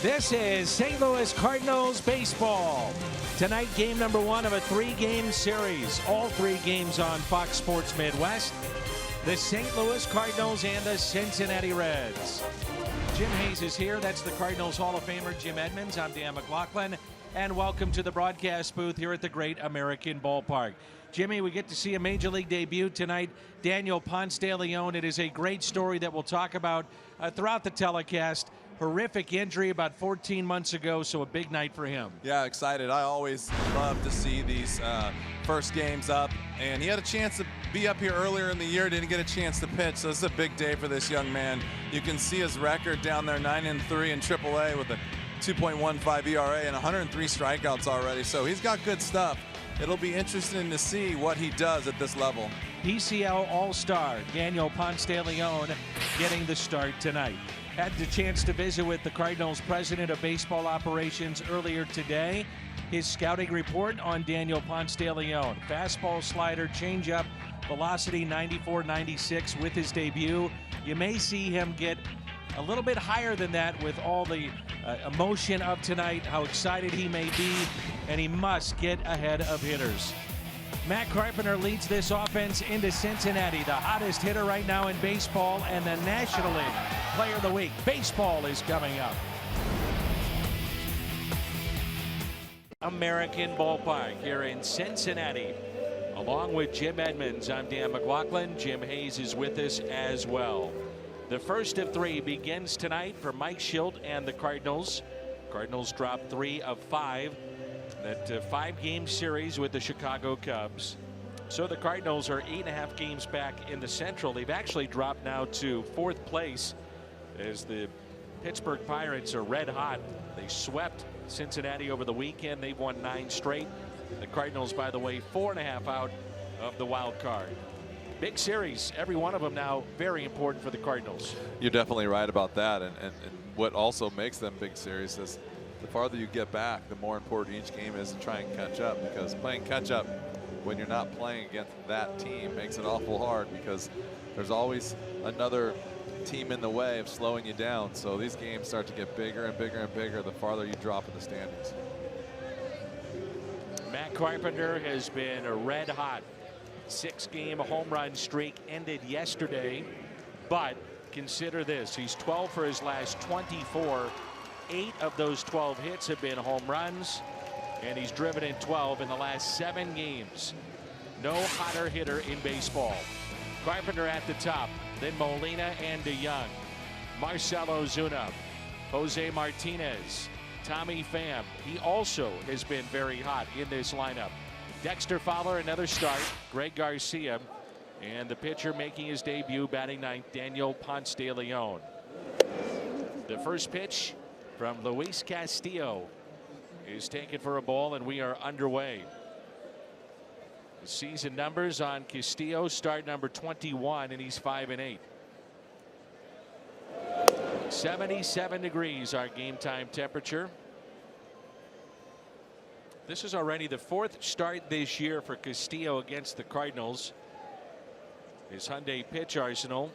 This is St. Louis Cardinals baseball. Tonight, game number 1 of a 3-game series. All 3 games on Fox Sports Midwest. The St. Louis Cardinals and the Cincinnati Reds. Jim Hayes is here. That's the Cardinals Hall of Famer Jim Edmonds. I'm Dan McLaughlin. And welcome to the broadcast booth here at the Great American Ballpark. Jimmy, we get to see a Major League debut tonight. Daniel Ponce de Leon. It is a great story that we'll talk about throughout the telecast. Horrific injury about 14 months ago, so a big night for him. Yeah, excited. I always love to see these first games up, and he had a chance to be up here earlier in the year, didn't get a chance to pitch, so this is a big day for this young man. You can see his record down there, 9-3 in AAA with a 2.15 ERA and 103 strikeouts already, so he's got good stuff. It'll be interesting to see what he does at this level. PCL All-Star Daniel Ponce de Leon getting the start tonight. Had the chance to visit with the Cardinals president of baseball operations earlier today. His scouting report on Daniel Ponce de Leon. Fastball, slider, changeup, velocity 94-96 with his debut. You may see him get a little bit higher than that with all the emotion of tonight, how excited he may be, and he must get ahead of hitters. Matt Carpenter leads this offense into Cincinnati, the hottest hitter right now in baseball, and the National League Player of the Week. Baseball is coming up. American Ballpark here in Cincinnati. Along with Jim Edmonds, I'm Dan McLaughlin. Jim Hayes is with us as well. The first of 3 begins tonight for Mike Schilt and the Cardinals. Cardinals dropped 3 of 5. That 5-game series with the Chicago Cubs. So the Cardinals are 8.5 games back in the Central. They've actually dropped now to 4th place as the Pittsburgh Pirates are red hot. They swept Cincinnati over the weekend. They've won 9 straight. The Cardinals, by the way, 4.5 out of the wild card. Big series, every one of them now very important for the Cardinals. You're definitely right about that, and what also makes them big series is the farther you get back, the more important each game is to try and catch up, because playing catch up when you're not playing against that team makes it awful hard, because there's always another team in the way of slowing you down. So these games start to get bigger and bigger and bigger the farther you drop in the standings. Matt Carpenter has been a red hot. 6-game home run streak ended yesterday, but consider this, he's 12 for his last 24. 8 of those 12 hits have been home runs, and he's driven in 12 in the last 7 games. No hotter hitter in baseball. Carpenter at the top, then Molina and DeYoung, Marcelo Zuna, Jose Martinez, Tommy Pham. He also has been very hot in this lineup. Dexter Fowler, another start. Greg Garcia, and the pitcher making his debut, batting 9th, Daniel Ponce de Leon. The first pitch from Luis Castillo is taken for a ball, and we are underway. The season numbers on Castillo, start number 21, and he's 5-8. 77 degrees our game time temperature. This is already the 4th start this year for Castillo against the Cardinals. His Hyundai pitch arsenal.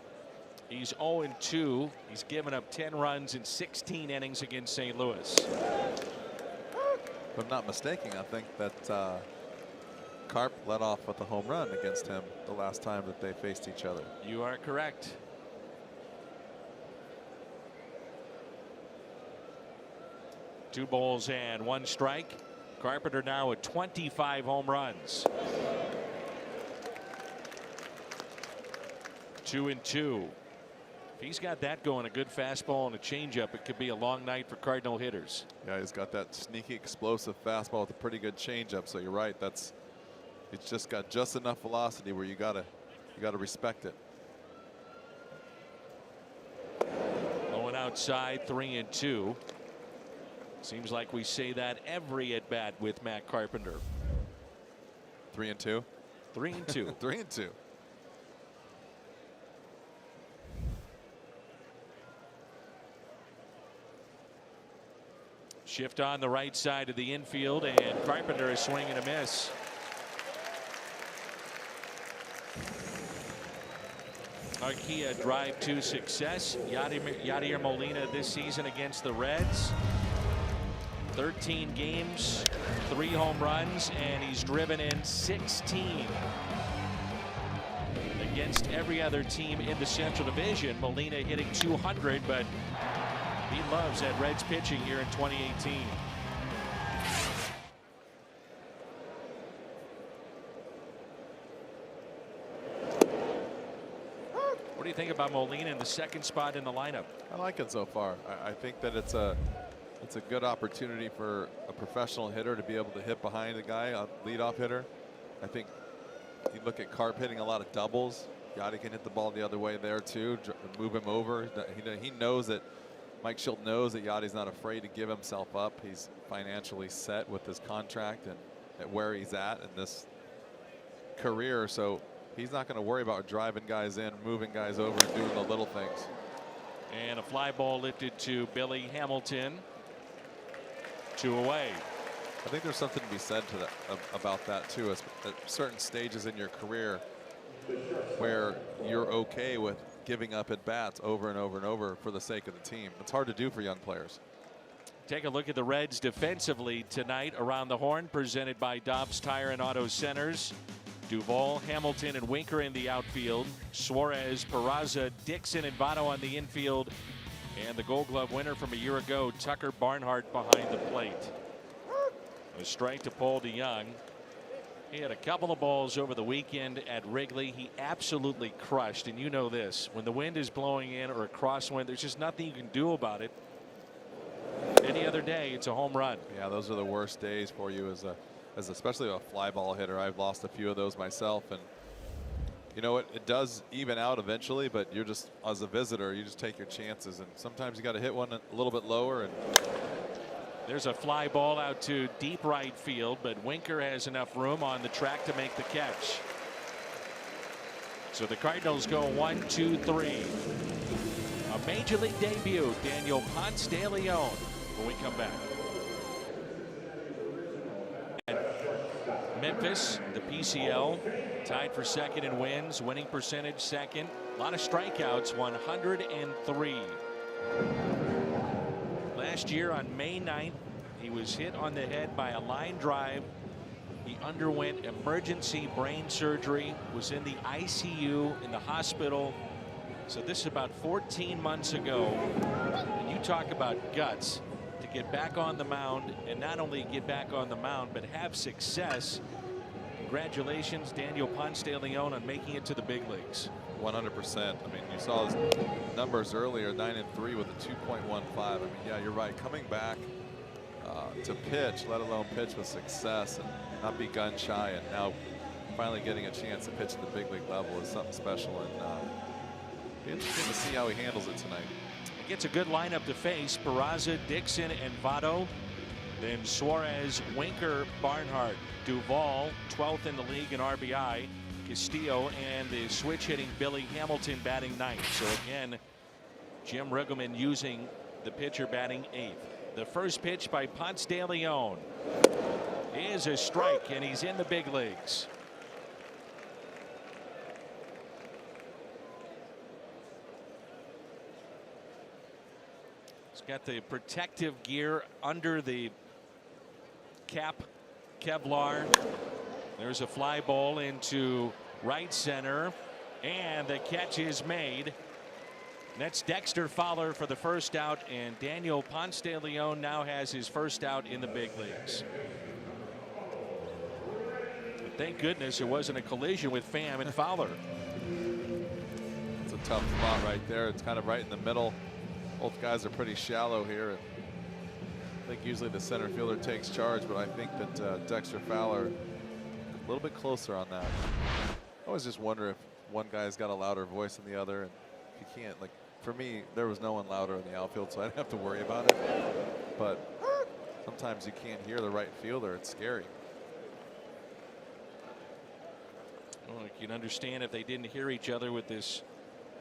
He's 0-2. He's given up 10 runs in 16 innings against St. Louis. If I'm not mistaken, I think that Carp led off with a home run against him the last time that they faced each other. You are correct. Two balls and 1 strike. Carpenter now at 25 home runs. 2-2. If he's got that going, a good fastball and a changeup, it could be a long night for Cardinal hitters. Yeah, he's got that sneaky, explosive fastball with a pretty good changeup. So you're right. It's just got just enough velocity where you gotta respect it. Going outside, 3-2. Seems like we say that every at bat with Matt Carpenter. 3-2. 3-2. 3-2. Shift on the right side of the infield, and Carpenter is swinging a miss. Arquilla drive to success. Yadier Molina this season against the Reds. 13 games, 3 home runs, and he's driven in 16. Against every other team in the Central Division. Molina hitting 200, but he loves that Reds pitching here in 2018. What do you think about Molina in the second spot in the lineup? I like it so far. I think that it's a good opportunity for a professional hitter to be able to hit behind a guy, a leadoff hitter. I think you look at Carp hitting a lot of doubles. Yadi can hit the ball the other way there too, move him over. He knows that Mike Schilt knows that Yadi's not afraid to give himself up. He's financially set with his contract and at where he's at in this career, so he's not going to worry about driving guys in, moving guys over, and doing the little things. And a fly ball lifted to Billy Hamilton. 2 away. I think there's something to be said to that about that too. At certain stages in your career, where you're okay with giving up at bats over and over and over for the sake of the team. It's hard to do for young players. Take a look at the Reds defensively tonight. Around the Horn, presented by Dobbs Tire and Auto Centers. Duvall, Hamilton, and Winker in the outfield. Suarez, Peraza, Dixon, and Votto on the infield. And the Gold Glove winner from a year ago, Tucker Barnhart, behind the plate. A strike to Paul DeYoung. He had a couple of balls over the weekend at Wrigley. He absolutely crushed. And you know this, when the wind is blowing in or a crosswind, there's just nothing you can do about it. Any other day, it's a home run. Yeah, those are the worst days for you as especially a fly ball hitter. I've lost a few of those myself, and you know it does even out eventually, but you're just, as a visitor, you just take your chances, and sometimes you got to hit one a little bit lower. And there's a fly ball out to deep right field, but Winker has enough room on the track to make the catch. So the Cardinals go 1, 2, 3. A major league debut, Daniel Ponce de Leon, when we come back. And Memphis, the PCL, tied for second in wins, winning percentage second. A lot of strikeouts, 103. Last year on May 9th, he was hit on the head by a line drive. He underwent emergency brain surgery, was in the ICU in the hospital. So this is about 14 months ago. And you talk about guts to get back on the mound, and not only get back on the mound, but have success. Congratulations, Daniel Ponce de Leon, on making it to the big leagues. 100%. I mean, you saw his numbers earlier, 9-3 with a 2.15. I mean, yeah, you're right. Coming back to pitch, let alone pitch with success and not be gun shy, and now finally getting a chance to pitch at the big league level is something special. And be interesting to see how he handles it tonight. He gets a good lineup to face: Peraza, Dixon, and Votto. Then Suarez, Winker, Barnhart, Duvall, 12th in the league in RBI. Castillo and the switch hitting Billy Hamilton batting 9th. So again, Jim Riggleman using the pitcher batting 8th. The first pitch by Ponce de Leon is a strike, and he's in the big leagues. He's got the protective gear under the cap, Kevlar. There's a fly ball into right center, and the catch is made. That's Dexter Fowler for the first out, and Daniel Ponce de Leon now has his first out in the big leagues. But thank goodness it wasn't a collision with Pham and Fowler. It's a tough spot right there. It's kind of right in the middle. Both guys are pretty shallow here. I think usually the center fielder takes charge, but I think that Dexter Fowler a little bit closer on that. I always just wonder if one guy's got a louder voice than the other, and if you can't, like, for me, there was no one louder in the outfield, so I didn't have to worry about it. But sometimes you can't hear the right fielder. It's scary. Well, you can understand if they didn't hear each other with this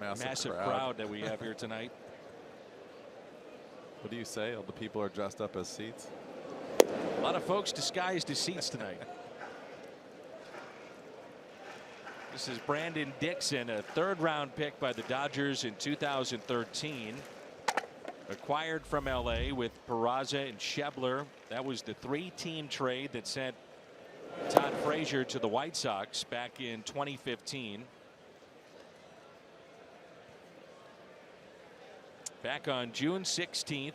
massive crowd that we have here tonight. What do you say? All the people are dressed up as seats? A lot of folks disguised as seats tonight. This is Brandon Dixon, a third-round pick by the Dodgers in 2013. Acquired from LA with Peraza and Schebler. That was the 3-team trade that sent Todd Frazier to the White Sox back in 2015. Back on June 16th,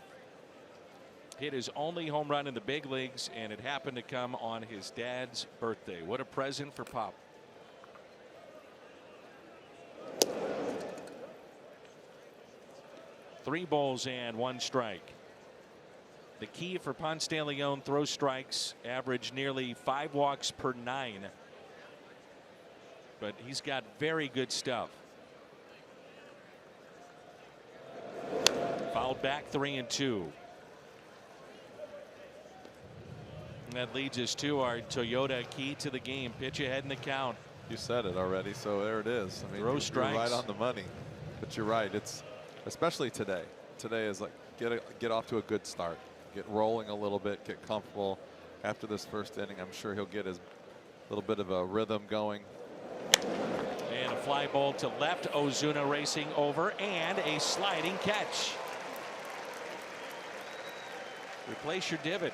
hit his only home run in the big leagues, and it happened to come on his dad's birthday. What a present for Pop. Three balls and one strike. The key for Ponce de Leon: throw strikes, average nearly 5 walks per 9. But he's got very good stuff. Fouled back, 3-2. And that leads us to our Toyota key to the game. Pitch ahead in the count. You said it already, so there it is. I mean, throw strikes. You're right on the money, but you're right. It's especially today. Today is like get off to a good start, get rolling a little bit, get comfortable. After this first inning, I'm sure he'll get his little bit of a rhythm going. And a fly ball to left. Ozuna racing over, and a sliding catch. Replace your divot.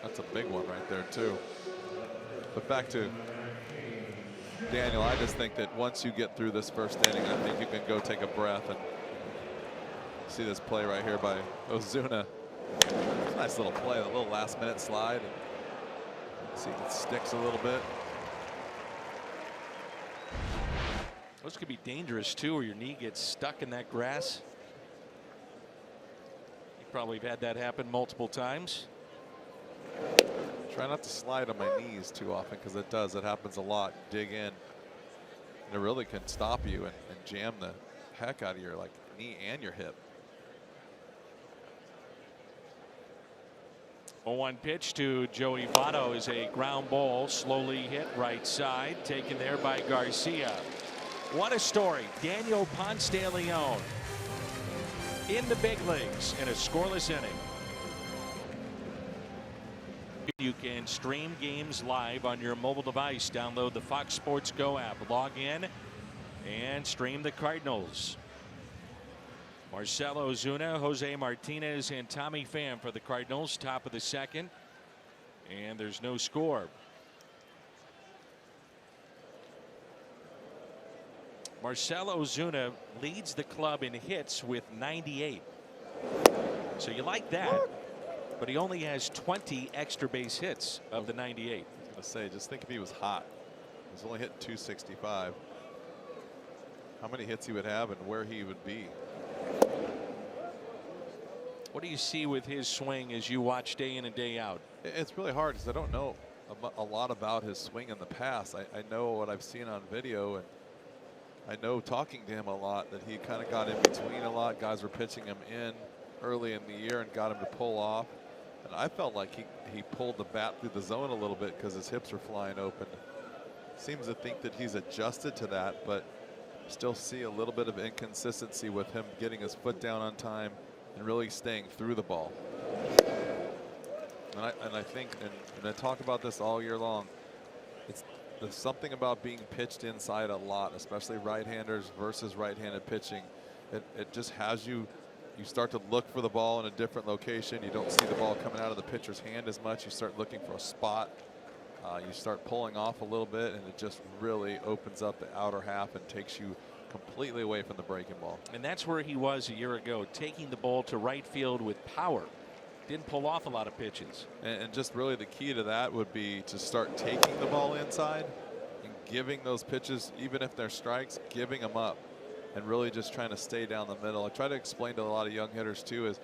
That's a big one right there too. But back to Daniel, I just think that once you get through this first inning, I think you can go take a breath and see this play right here by Ozuna. It's a nice little play, a little last-minute slide. And see if it sticks a little bit. This could be dangerous too, where your knee gets stuck in that grass. You probably have had that happen multiple times. Try not to slide on my knees too often, because it does. It happens a lot. Dig in. And it really can stop you and jam the heck out of your knee and your hip. 0-1 pitch to Joey Votto is a ground ball, slowly hit right side, taken there by Garcia. What a story. Daniel Ponce de Leon in the big leagues in a scoreless inning. You can stream games live on your mobile device. Download the Fox Sports Go app, log in, and stream the Cardinals. Marcell Ozuna, Jose Martinez, and Tommy Pham for the Cardinals. Top of the second, and there's no score. Marcell Ozuna leads the club in hits with 98. So you like that. But he only has 20 extra base hits of the 98. I was going to say, just think if he was hot. He's only hitting 265. How many hits he would have and where he would be. What do you see with his swing as you watch day in and day out? It's really hard because I don't know a lot about his swing in the past. I know what I've seen on video, and I know talking to him a lot that he kind of got in between a lot. Guys were pitching him in early in the year and got him to pull off. And I felt like he pulled the bat through the zone a little bit because his hips were flying open. Seems to think that he's adjusted to that, but still see a little bit of inconsistency with him getting his foot down on time and really staying through the ball. And I think, and I talk about this all year long, there's something about being pitched inside a lot, especially right-handers versus right-handed pitching. It just has you start to look for the ball in a different location. You don't see the ball coming out of the pitcher's hand as much. You start looking for a spot. You start pulling off a little bit, and it just really opens up the outer half and takes you completely away from the breaking ball. And that's where he was a year ago, taking the ball to right field with power. Didn't pull off a lot of pitches. And just really the key to that would be to start taking the ball inside and giving those pitches, even if they're strikes, giving them up. And really just trying to stay down the middle. I try to explain to a lot of young hitters too is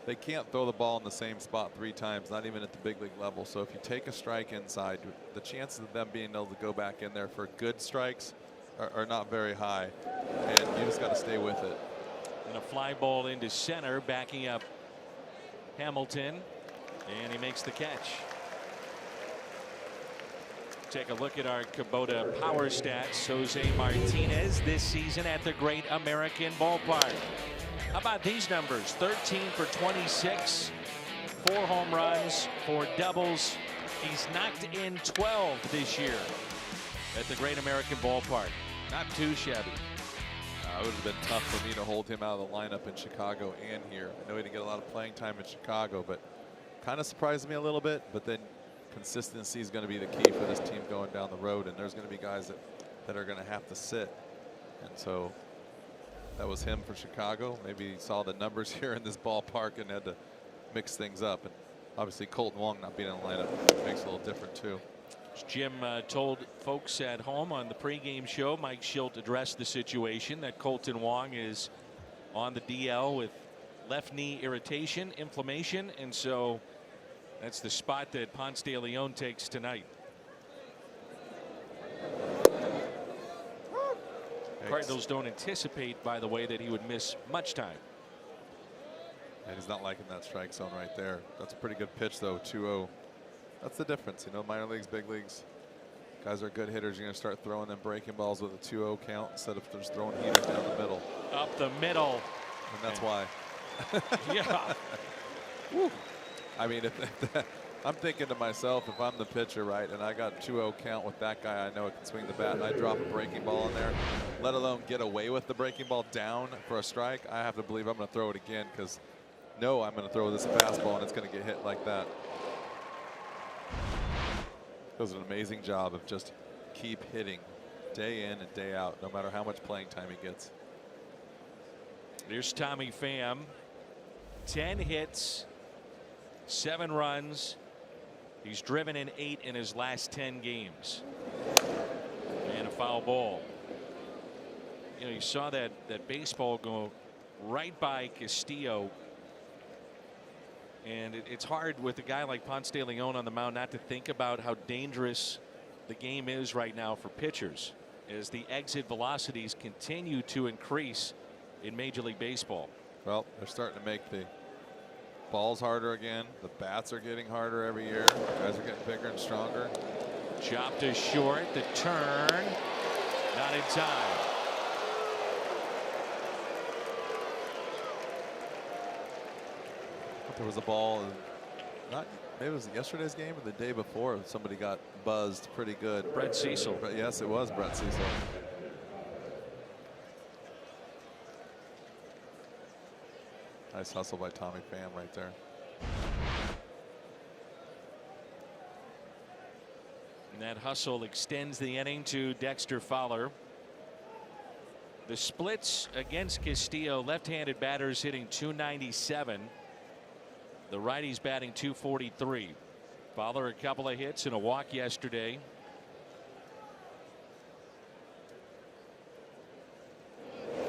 they can't throw the ball in the same spot 3 times, not even at the big league level. So if you take a strike inside, the chances of them being able to go back in there for good strikes are not very high. And you just got to stay with it. And a fly ball into center, backing up Hamilton, and he makes the catch. Take a look at our Kubota power stats. Jose Martinez this season at the Great American Ballpark. How about these numbers? 13 for 26, 4 home runs, 4 doubles. He's knocked in 12 this year. at the Great American Ballpark. Not too shabby. It would have been tough for me to hold him out of the lineup in Chicago and here. I know he didn't get a lot of playing time in Chicago, but kind of surprised me a little bit. But then consistency is going to be the key for this team going down the road, and there's going to be guys that are going to have to sit. And so that was him for Chicago. Maybe he saw the numbers here in this ballpark and had to mix things up. And obviously Colton Wong not being in the lineup makes it a little different too. As Jim told folks at home on the pregame show, Mike Schilt addressed the situation that Colton Wong is on the DL with left knee irritation, inflammation, and so that's the spot that Ponce de Leon takes tonight. Cardinals don't anticipate, by the way, that he would miss much time. And he's not liking that strike zone right there. That's a pretty good pitch, though. 2-0. That's the difference. You know, minor leagues, big leagues, guys are good hitters. You're going to start throwing them breaking balls with a 2-0 count instead of just throwing heaters down the middle. Up the middle. And that's why. Yeah. I mean, I'm thinking to myself, if I'm the pitcher, right, and I got 2-0 count with that guy, I know it can swing the bat, and I drop a breaking ball in there, let alone get away with the breaking ball down for a strike, I have to believe I'm going to throw it again, because no, I'm going to throw this fastball and it's going to get hit like that. Does an amazing job of just keep hitting day in and day out, no matter how much playing time he gets. Here's Tommy Pham. 10 hits, 7 runs. He's driven in 8 in his last 10 games. And a foul ball. You know, you saw that baseball go right by Castillo. And it's hard with a guy like Ponce de Leon on the mound not to think about how dangerous the game is right now for pitchers as the exit velocities continue to increase in Major League Baseball. Well, they're starting to make the balls harder again. The bats are getting harder every year. Guys are getting bigger and stronger. Chopped to short. The turn. Not in time. There was a ball, not maybe it was yesterday's game or the day before. Somebody got buzzed pretty good. Brett Cecil. But yes, it was Brett Cecil. Nice hustle by Tommy Pham right there. And that hustle extends the inning to Dexter Fowler. The splits against Castillo, left-handed batters hitting .297. The righties batting .243. Fowler a couple of hits and a walk yesterday.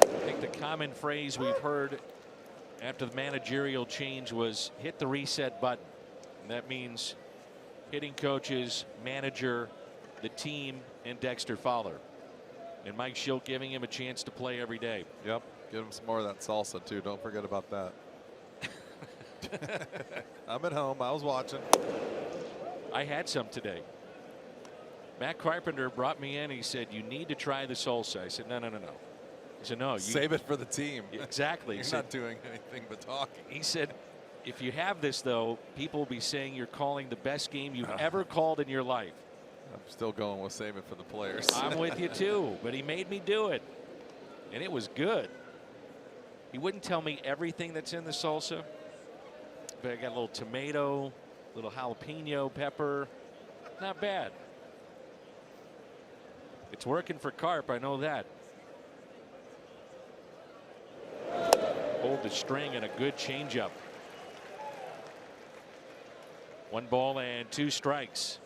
I think the common phrase we've heard after the managerial change was hit the reset button. And that means hitting coaches, manager, the team, and Dexter Fowler. And Mike Schilt giving him a chance to play every day. Yep. Give him some more of that salsa, too. Don't forget about that. I'm at home. I was watching. I had some today. Matt Carpenter brought me in. He said, you need to try the salsa. I said, no. He said, no. Save it for the team. Exactly. You're not doing anything but talking. He said, if you have this, though, people will be saying you're calling the best game you've ever called in your life. I'm still going with save it for the players. I'm with you, too. But he made me do it. And it was good. He wouldn't tell me everything that's in the salsa. But I got a little tomato, little jalapeno pepper. Not bad. It's working for Carp. I know that. Hold the string and a good changeup. 1 ball and 2 strikes.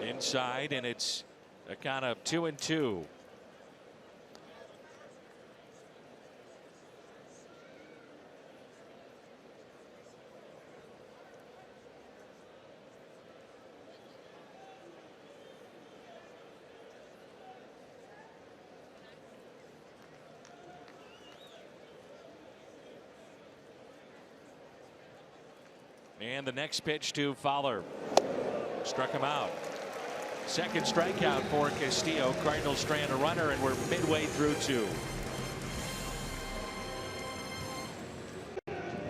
Inside, and it's a count of 2-2. And the next pitch to Fowler. Struck him out. Second strikeout for Castillo. Cardinals strand a runner, and we're midway through 2.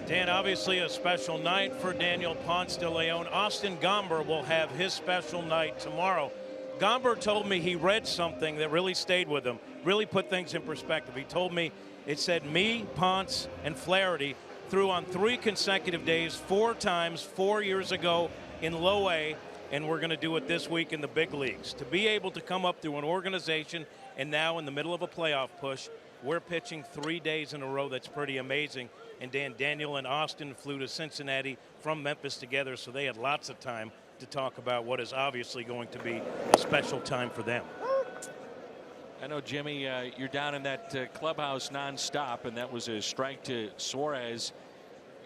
Dan, obviously a special night for Daniel Ponce de Leon. Austin Gomber will have his special night tomorrow. Gomber told me he read something that really stayed with him, really put things in perspective. He told me it said me, Ponce, and Flaherty threw on 3 consecutive days, 4 times, 4 years ago in low A, and we're going to do it this week in the big leagues. To be able to come up through an organization and now in the middle of a playoff push, we're pitching 3 days in a row. That's pretty amazing. And Daniel and Austin flew to Cincinnati from Memphis together, so they had lots of time to talk about what is obviously going to be a special time for them. I know, Jimmy, you're down in that clubhouse nonstop, and that was a strike to Suarez.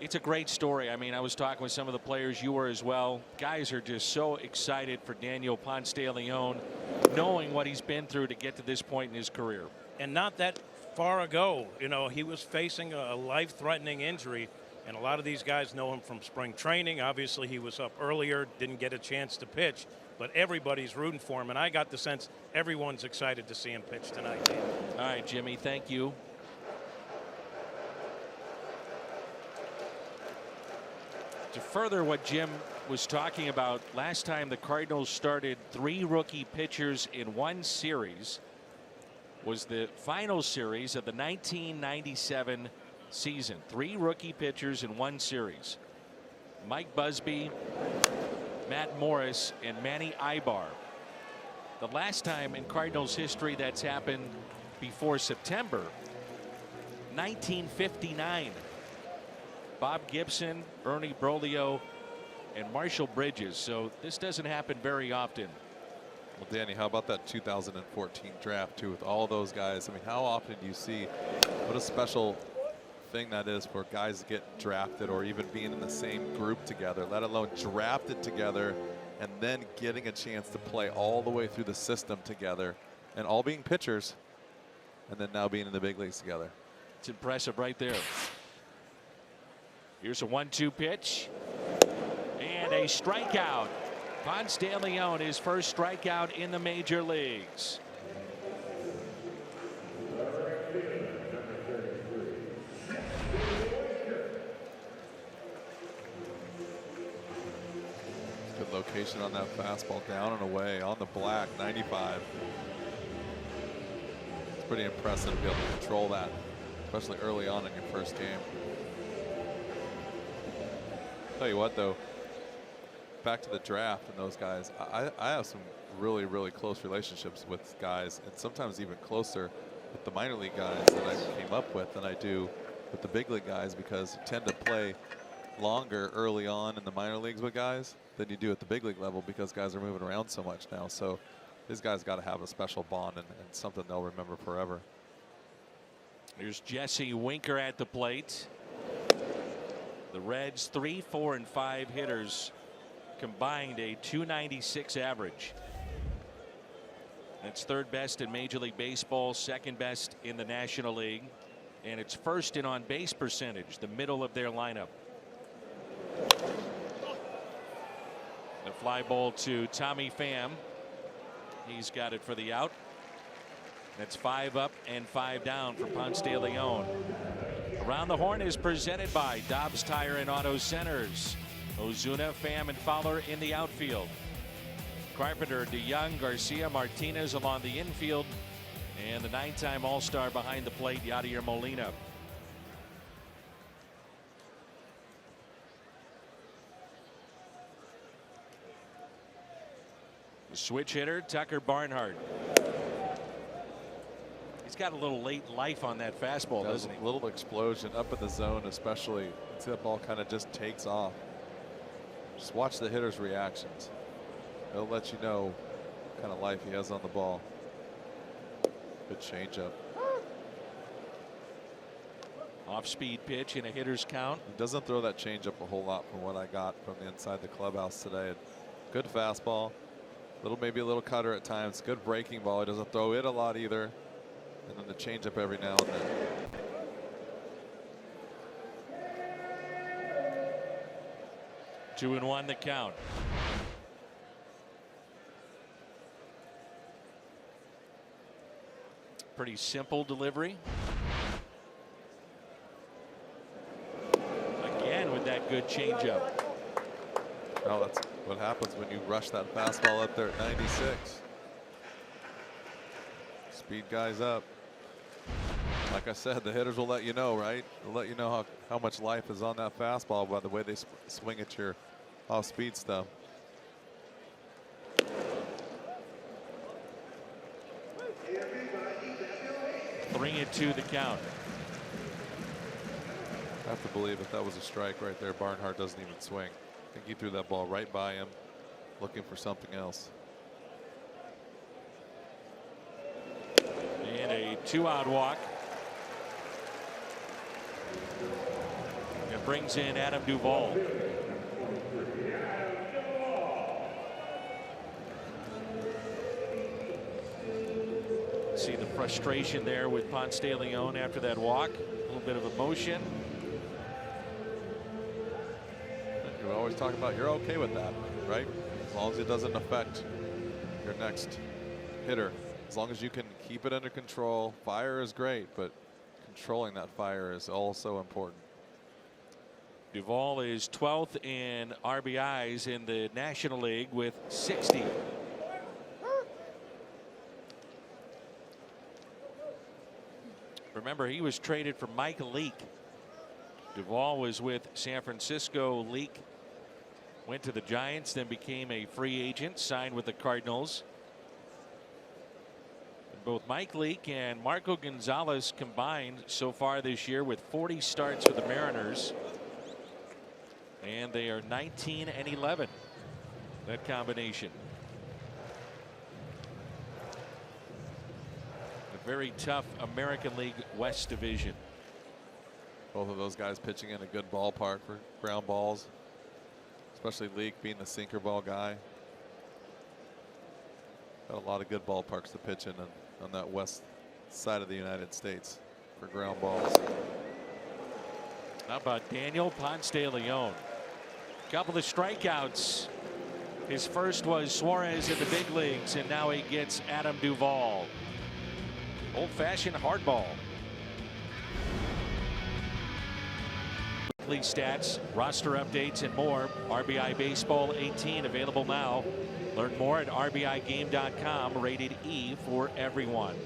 It's a great story. I mean, I was talking with some of the players, you were as well. Guys are just so excited for Daniel Ponce de Leon, knowing what he's been through to get to this point in his career. And not that far ago, you know, he was facing a life-threatening injury, and a lot of these guys know him from spring training. Obviously, he was up earlier, didn't get a chance to pitch, but everybody's rooting for him, and I got the sense everyone's excited to see him pitch tonight. All right, Jimmy, thank you. To further what Jim was talking about, last time the Cardinals started 3 rookie pitchers in one series was the final series of the 1997 season. 3 rookie pitchers in one series. Mike Busby, Matt Morris, and Manny Ibar. The last time in Cardinals history that's happened before September, 1959. Bob Gibson, Ernie Broglio, and Marshall Bridges. So this doesn't happen very often. Well, Danny, how about that 2014 draft too, with all those guys? I mean, how often do you see what a special thing that is for guys to get drafted or even being in the same group together, let alone drafted together and then getting a chance to play all the way through the system together and all being pitchers and then now being in the big leagues together. It's impressive right there. Here's a 1-2 pitch and a strikeout. Ponce de Leon, his first strikeout in the major leagues. Good location on that fastball, down and away on the black, 95. It's pretty impressive to be able to control that, especially early on in your first game. Tell you what, though, back to the draft and those guys, I have some really, really close relationships with guys, and sometimes even closer with the minor league guys that I came up with than I do with the big league guys, because you tend to play longer early on in the minor leagues with guys than you do at the big league level, because guys are moving around so much now. So these guys got to have a special bond and something they'll remember forever. Here's Jesse Winker at the plate. The Reds 3, 4, and 5 hitters combined a .296 average. That's 3rd best in Major League Baseball, 2nd best in the National League, and it's 1st in on base percentage, the middle of their lineup. The fly ball to Tommy Pham. He's got it for the out. That's 5 up and 5 down for Ponce de Leon. Around the Horn is presented by Dobbs Tire and Auto Centers. Ozuna, Pham, and Fowler in the outfield. Carpenter, DeYoung, Garcia, Martinez along the infield. And the 9-time All-Star behind the plate, Yadier Molina. The switch hitter, Tucker Barnhart. He's got a little late life on that fastball, doesn't he? A little explosion up in the zone, especially. See that ball kind of just takes off. Just watch the hitter's reactions. They'll let you know what kind of life he has on the ball. Good changeup. Off-speed pitch in a hitter's count. He doesn't throw that changeup a whole lot from what I got from the inside the clubhouse today. Good fastball. Maybe a little cutter at times. Good breaking ball. He doesn't throw it a lot either. And then the changeup every now and then. Two and one the count. Pretty simple delivery. Again with that good changeup. Oh, that's what happens when you rush that fastball up there at 96. Speed guys up. Like I said, the hitters will let you know, right? They'll let you know how much life is on that fastball by the way they swing at your off-speed stuff. Bring it to the count. I have to believe if that was a strike right there, Barnhart doesn't even swing. I think he threw that ball right by him, looking for something else. And a 2-out walk. It brings in Adam Duvall. See the frustration there with Ponce de Leon after that walk. A little bit of emotion. You always talk about you're okay with that, right? As long as it doesn't affect your next hitter. As long as you can keep it under control. Fire is great, but controlling that fire is also important. Duvall is 12th in RBIs in the National League with 60. Remember, he was traded for Mike Leake. Duvall was with San Francisco. Leake went to the Giants, then became a free agent, signed with the Cardinals. Both Mike Leake and Marco Gonzalez combined so far this year with 40 starts for the Mariners. And they are 19 and 11. That combination. A very tough American League West division. Both of those guys pitching in a good ballpark for ground balls, especially Leake being the sinker ball guy. Got a lot of good ballparks to pitch in on that west side of the United States for ground balls. How about Daniel Ponce de Leon? Couple of strikeouts. His first was Suarez in the big leagues, and now he gets Adam Duvall. Old-fashioned hardball. Weekly stats, roster updates, and more. RBI Baseball 18 available now. Learn more at RBIGame.com. Rated E for everyone.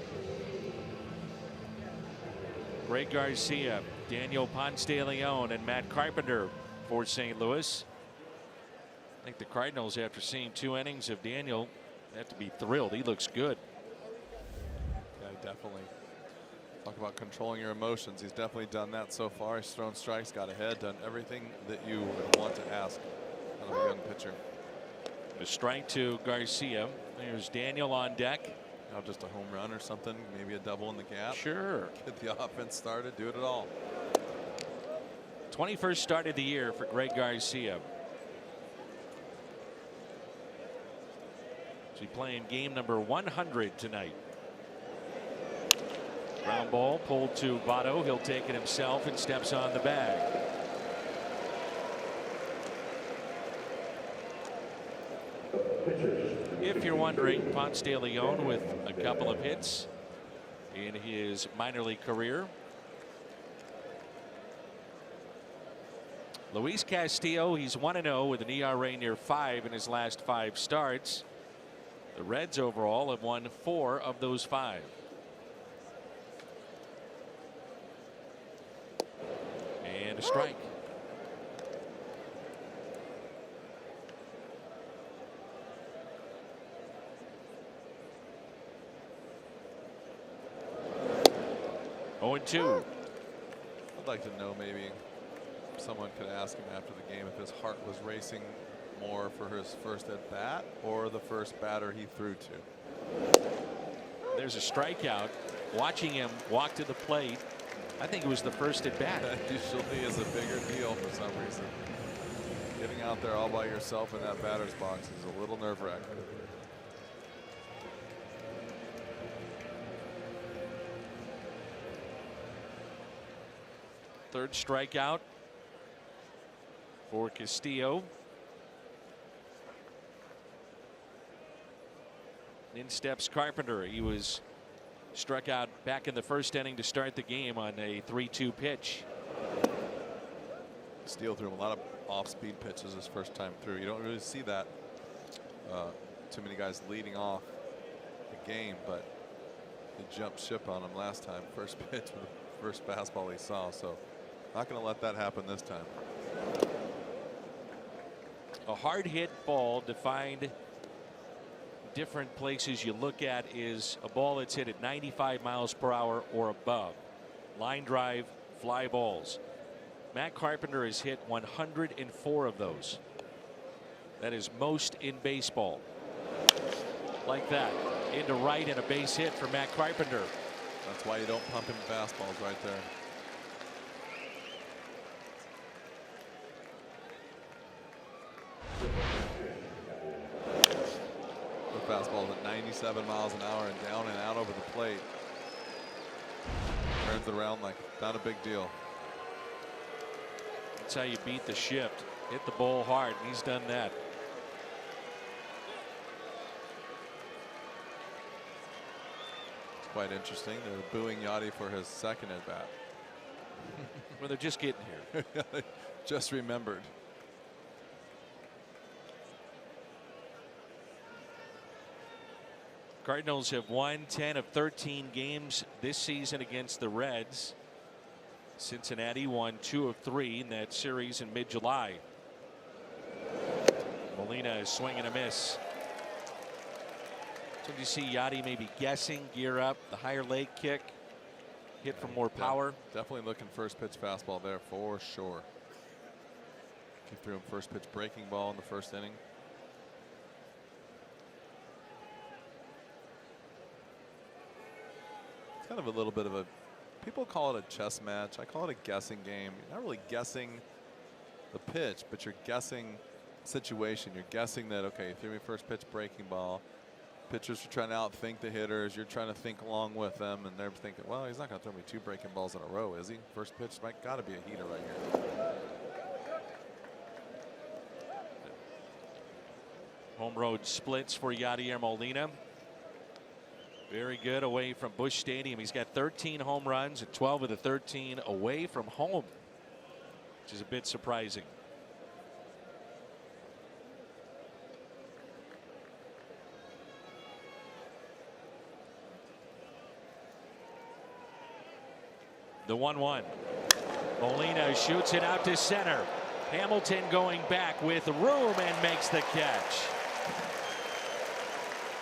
Greg Garcia, Daniel Ponce de Leon, and Matt Carpenter for St. Louis. I think the Cardinals, after seeing 2 innings of Daniel, have to be thrilled. He looks good. Yeah, definitely. Talk about controlling your emotions. He's definitely done that so far. He's thrown strikes, got ahead, done everything that you would want to ask out of a young pitcher. A strike to Garcia. There's Daniel on deck. Now just a home run or something, maybe a double in the gap. Sure. Get the offense started, do it all. 21st start of the year for Greg Garcia. He's playing game number 100 tonight. Ground ball pulled to Votto. He'll take it himself and steps on the bag. If you're wondering, Ponce de Leon with a couple of hits in his minor league career. Luis Castillo, he's 1-0 with an ERA near 5 in his last 5 starts. The Reds overall have won 4 of those 5. And a strike. Oh, and 2. I'd like to know, maybe someone could ask him after the game if his heart was racing more for his first at bat or the first batter he threw to. There's a strikeout. Watching him walk to the plate, I think it was the first at bat. That usually is a bigger deal for some reason. Getting out there all by yourself in that batter's box is a little nerve-wracking. Third strikeout for Castillo. In steps Carpenter. He was Struck out back in the first inning to start the game on a 3-2 pitch. Steele threw him a lot of off-speed pitches his first time through. You don't really see that too many guys leading off the game, but he jumped ship on him last time. First pitch with the first fastball he saw, so not going to let that happen this time. A hard hit ball, defined different places you look at, is a ball that's hit at 95 miles per hour or above. Line drive, fly balls. Matt Carpenter has hit 104 of those. That is most in baseball. Like that, into right, and a base hit for Matt Carpenter. That's why you don't pump him fastballs right there. The fastball at 97 miles an hour and down and out over the plate. Turns it around like not a big deal. That's how you beat the shift. Hit the ball hard, and he's done that. It's quite interesting. They're booing Yachty for his second at bat. Well, they're just getting here. Just remembered. Cardinals have won 10 of 13 games this season against the Reds. Cincinnati won 2 of 3 in that series in mid-July. Molina is swinging a miss. So do you see Yachty maybe guessing, gear up, the higher leg kick, hit for more power? Definitely looking first pitch fastball there for sure. He threw him first pitch breaking ball in the first inning. It's kind of a little bit of a, people call it a chess match. I call it a guessing game. You're not really guessing the pitch, but you're guessing situation. You're guessing that, okay, you threw me first pitch breaking ball. Pitchers are trying to outthink the hitters. You're trying to think along with them, and they're thinking, well, he's not going to throw me 2 breaking balls in a row, is he? First pitch might got to be a heater right here. Home road splits for Yadier Molina. Very good away from Busch Stadium. He's got 13 home runs and 12 of the 13 away from home, which is a bit surprising. The 1-1. Molina shoots it out to center. Hamilton going back with room and makes the catch.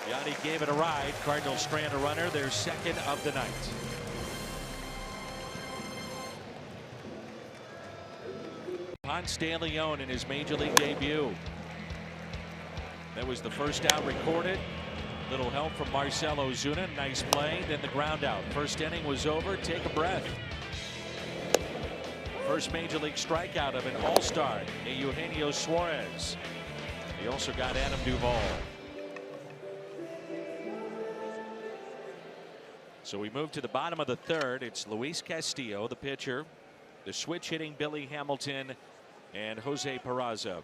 Yachty gave it a ride. Cardinals strand a runner, their second of the night. Ponce de Leon in his major league debut. That was the first out recorded. Little help from Marcell Ozuna. Nice play. Then the ground out. First inning was over. Take a breath. First major league strikeout of an all-star, Eugenio Suarez. He also got Adam Duvall. So we move to the bottom of the third. It's Luis Castillo, the pitcher, the switch hitting Billy Hamilton, and Jose Peraza.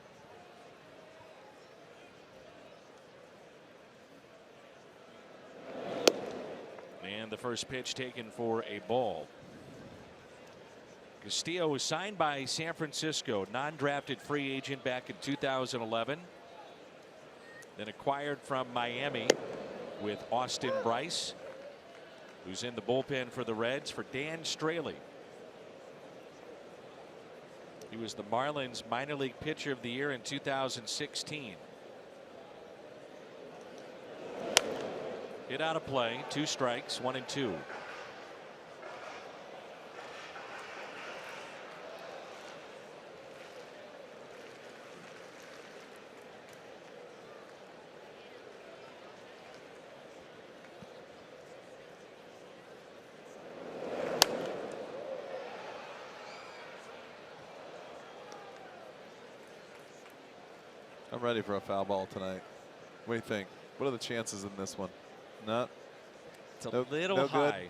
And the first pitch taken for a ball. Castillo was signed by San Francisco, non-drafted free agent back in 2011. Then acquired from Miami with Austin Bryce, who's in the bullpen for the Reds for Dan Straley. He was the Marlins minor league pitcher of the year in 2016. Hit out of play, 2 strikes, 1-2. I'm ready for a foul ball tonight. What do you think? What are the chances in this one? No. It's a little high.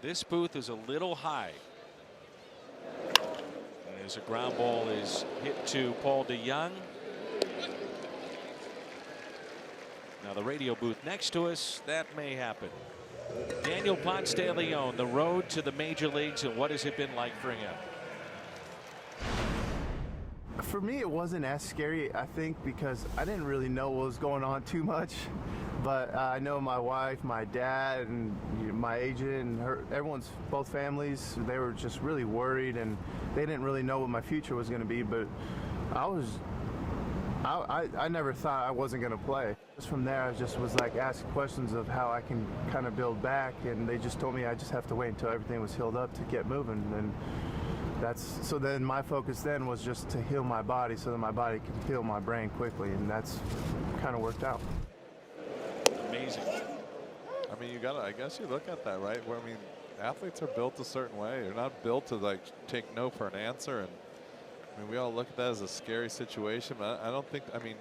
This booth is a little high. And as a ground ball is hit to Paul DeJong. Now the radio booth next to us, that may happen. Daniel Ponce de Leon, the road to the major leagues, and what has it been like for him? For me, it wasn't as scary, I think, because I didn't really know what was going on too much. But I know my wife, my dad, and my agent, and both families, they were just really worried, and they didn't really know what my future was going to be. But I never thought I wasn't going to play. Just from there, I just was like asking questions of how I can kind of build back, and they just told me I just have to wait until everything was healed up to get moving. And so then my focus then was just to heal my body so that my body could heal my brain quickly, and that's kind of worked out. Amazing. I mean, I guess you look at that, right? Where, I mean, athletes are built a certain way. They're not built to like take no for an answer. And I mean, we all look at that as a scary situation, but I don't think, I mean,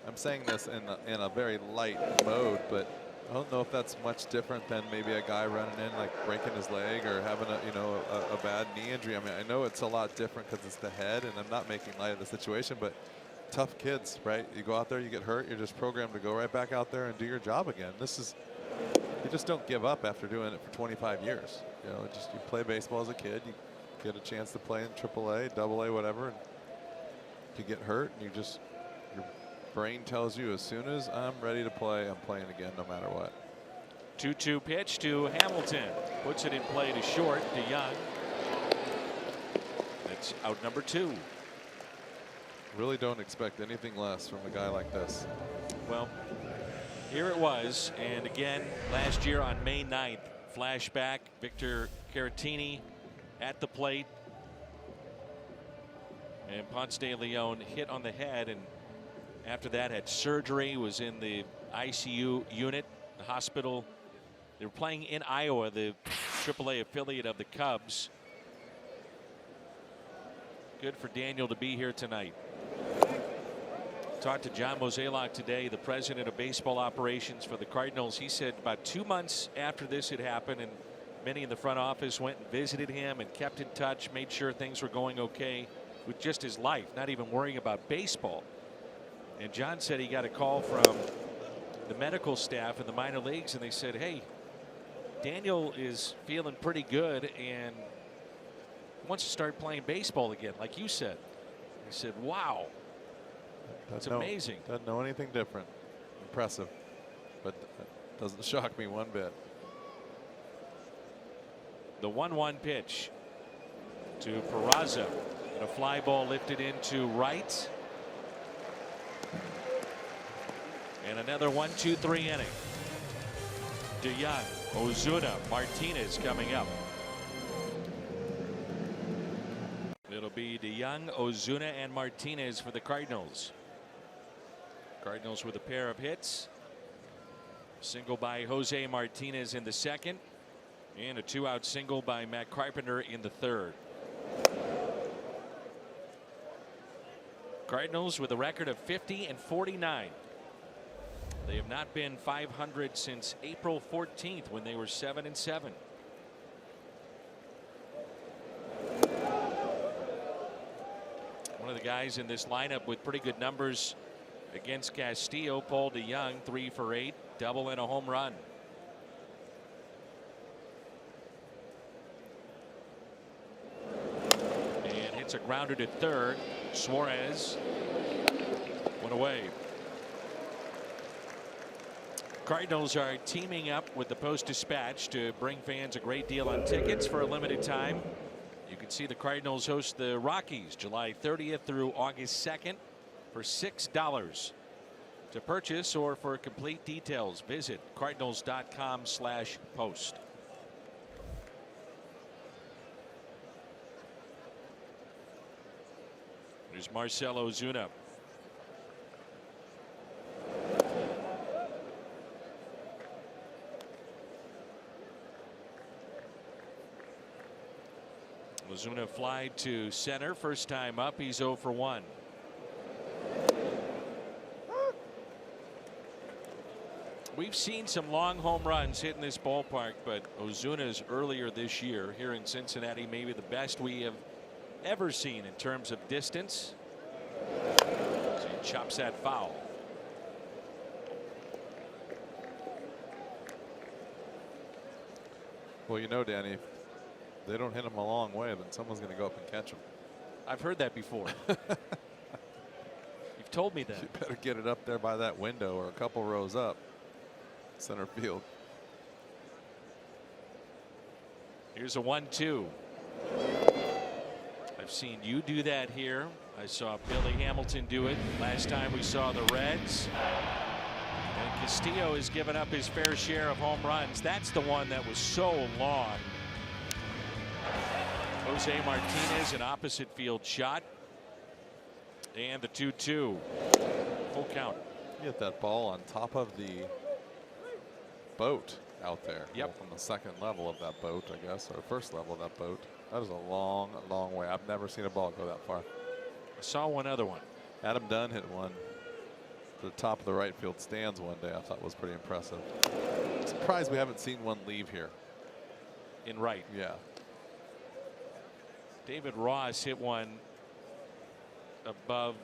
I'm saying this in a very light mode, but I don't know if that's much different than maybe a guy running in like breaking his leg or having a bad knee injury. I mean, I know it's a lot different because it's the head, and I'm not making light of the situation, but tough kids, right? You go out there, you get hurt, you're just programmed to go right back out there and do your job again. You just don't give up after doing it for 25 years. You know, you play baseball as a kid, you get a chance to play in AAA, AA, whatever, and you get hurt, and your brain tells you as soon as I'm ready to play, I'm playing again no matter what. 2-2 pitch to Hamilton. Puts it in play to short. DeYoung. That's out number 2. Really don't expect anything less from a guy like this. Well, here it was, and again last year on May 9th, flashback, Victor Caratini at the plate, and Ponce de Leon hit on the head, and after that had surgery, was in the ICU unit, the hospital. They were playing in Iowa, the AAA affiliate of the Cubs. Good for Daniel to be here tonight. Talked to John Mozeliak today, the president of baseball operations for the Cardinals. He said about 2 months after this had happened, and many in the front office went and visited him and kept in touch, made sure things were going okay with just his life, not even worrying about baseball. And John said he got a call from the medical staff in the minor leagues, and they said, hey, Daniel is feeling pretty good and wants to start playing baseball again, like you said. He said, wow. That's amazing. Doesn't know anything different. Impressive, but doesn't shock me one bit. The 1-1 pitch to Peraza, and a fly ball lifted into right. And another 1-2-3 inning. DeYoung, Ozuna, Martinez coming up. It'll be DeYoung, Ozuna, and Martinez for the Cardinals. Cardinals with a pair of hits. Single by Jose Martinez in the second, and a 2-out single by Matt Carpenter in the third. Cardinals with a record of 50-49. They have not been .500 since April 14th when they were 7-7. One of the guys in this lineup with pretty good numbers against Castillo, Paul DeYoung, 3 for 8, double and a home run. And hits a grounder to third. Suarez, one away. Cardinals are teaming up with the Post-Dispatch to bring fans a great deal on tickets for a limited time. You can see the Cardinals host the Rockies July 30th through August 2nd for $6 to purchase, or for complete details visit cardinals.com/post. There's Marcell Ozuna. Ozuna fly to center, first time up. He's 0 for 1. We've seen some long home runs hit in this ballpark, but Ozuna's earlier this year here in Cincinnati, maybe the best we have ever seen in terms of distance. So he chops that foul. Well, you know, Danny, if they don't hit him a long way, then someone's going to go up and catch him. I've heard that before. You've told me that. You better get it up there by that window or a couple rows up. Center field. Here's a 1-2. I've seen you do that here. I saw Billy Hamilton do it last time we saw the Reds. And Castillo has given up his fair share of home runs. That's the one that was so long. Jose Martinez, an opposite field shot. And the 2-2. Full count. Get that ball on top of the boat out there. Yep. Well, from the second level of that boat, I guess, or first level of that boat. That is a long, long way. I've never seen a ball go that far. I saw one other one. Adam Dunn hit one to the top of the right field stands one day. I thought was pretty impressive. I'm surprised we haven't seen one leave here. In right. Yeah. David Ross hit one above,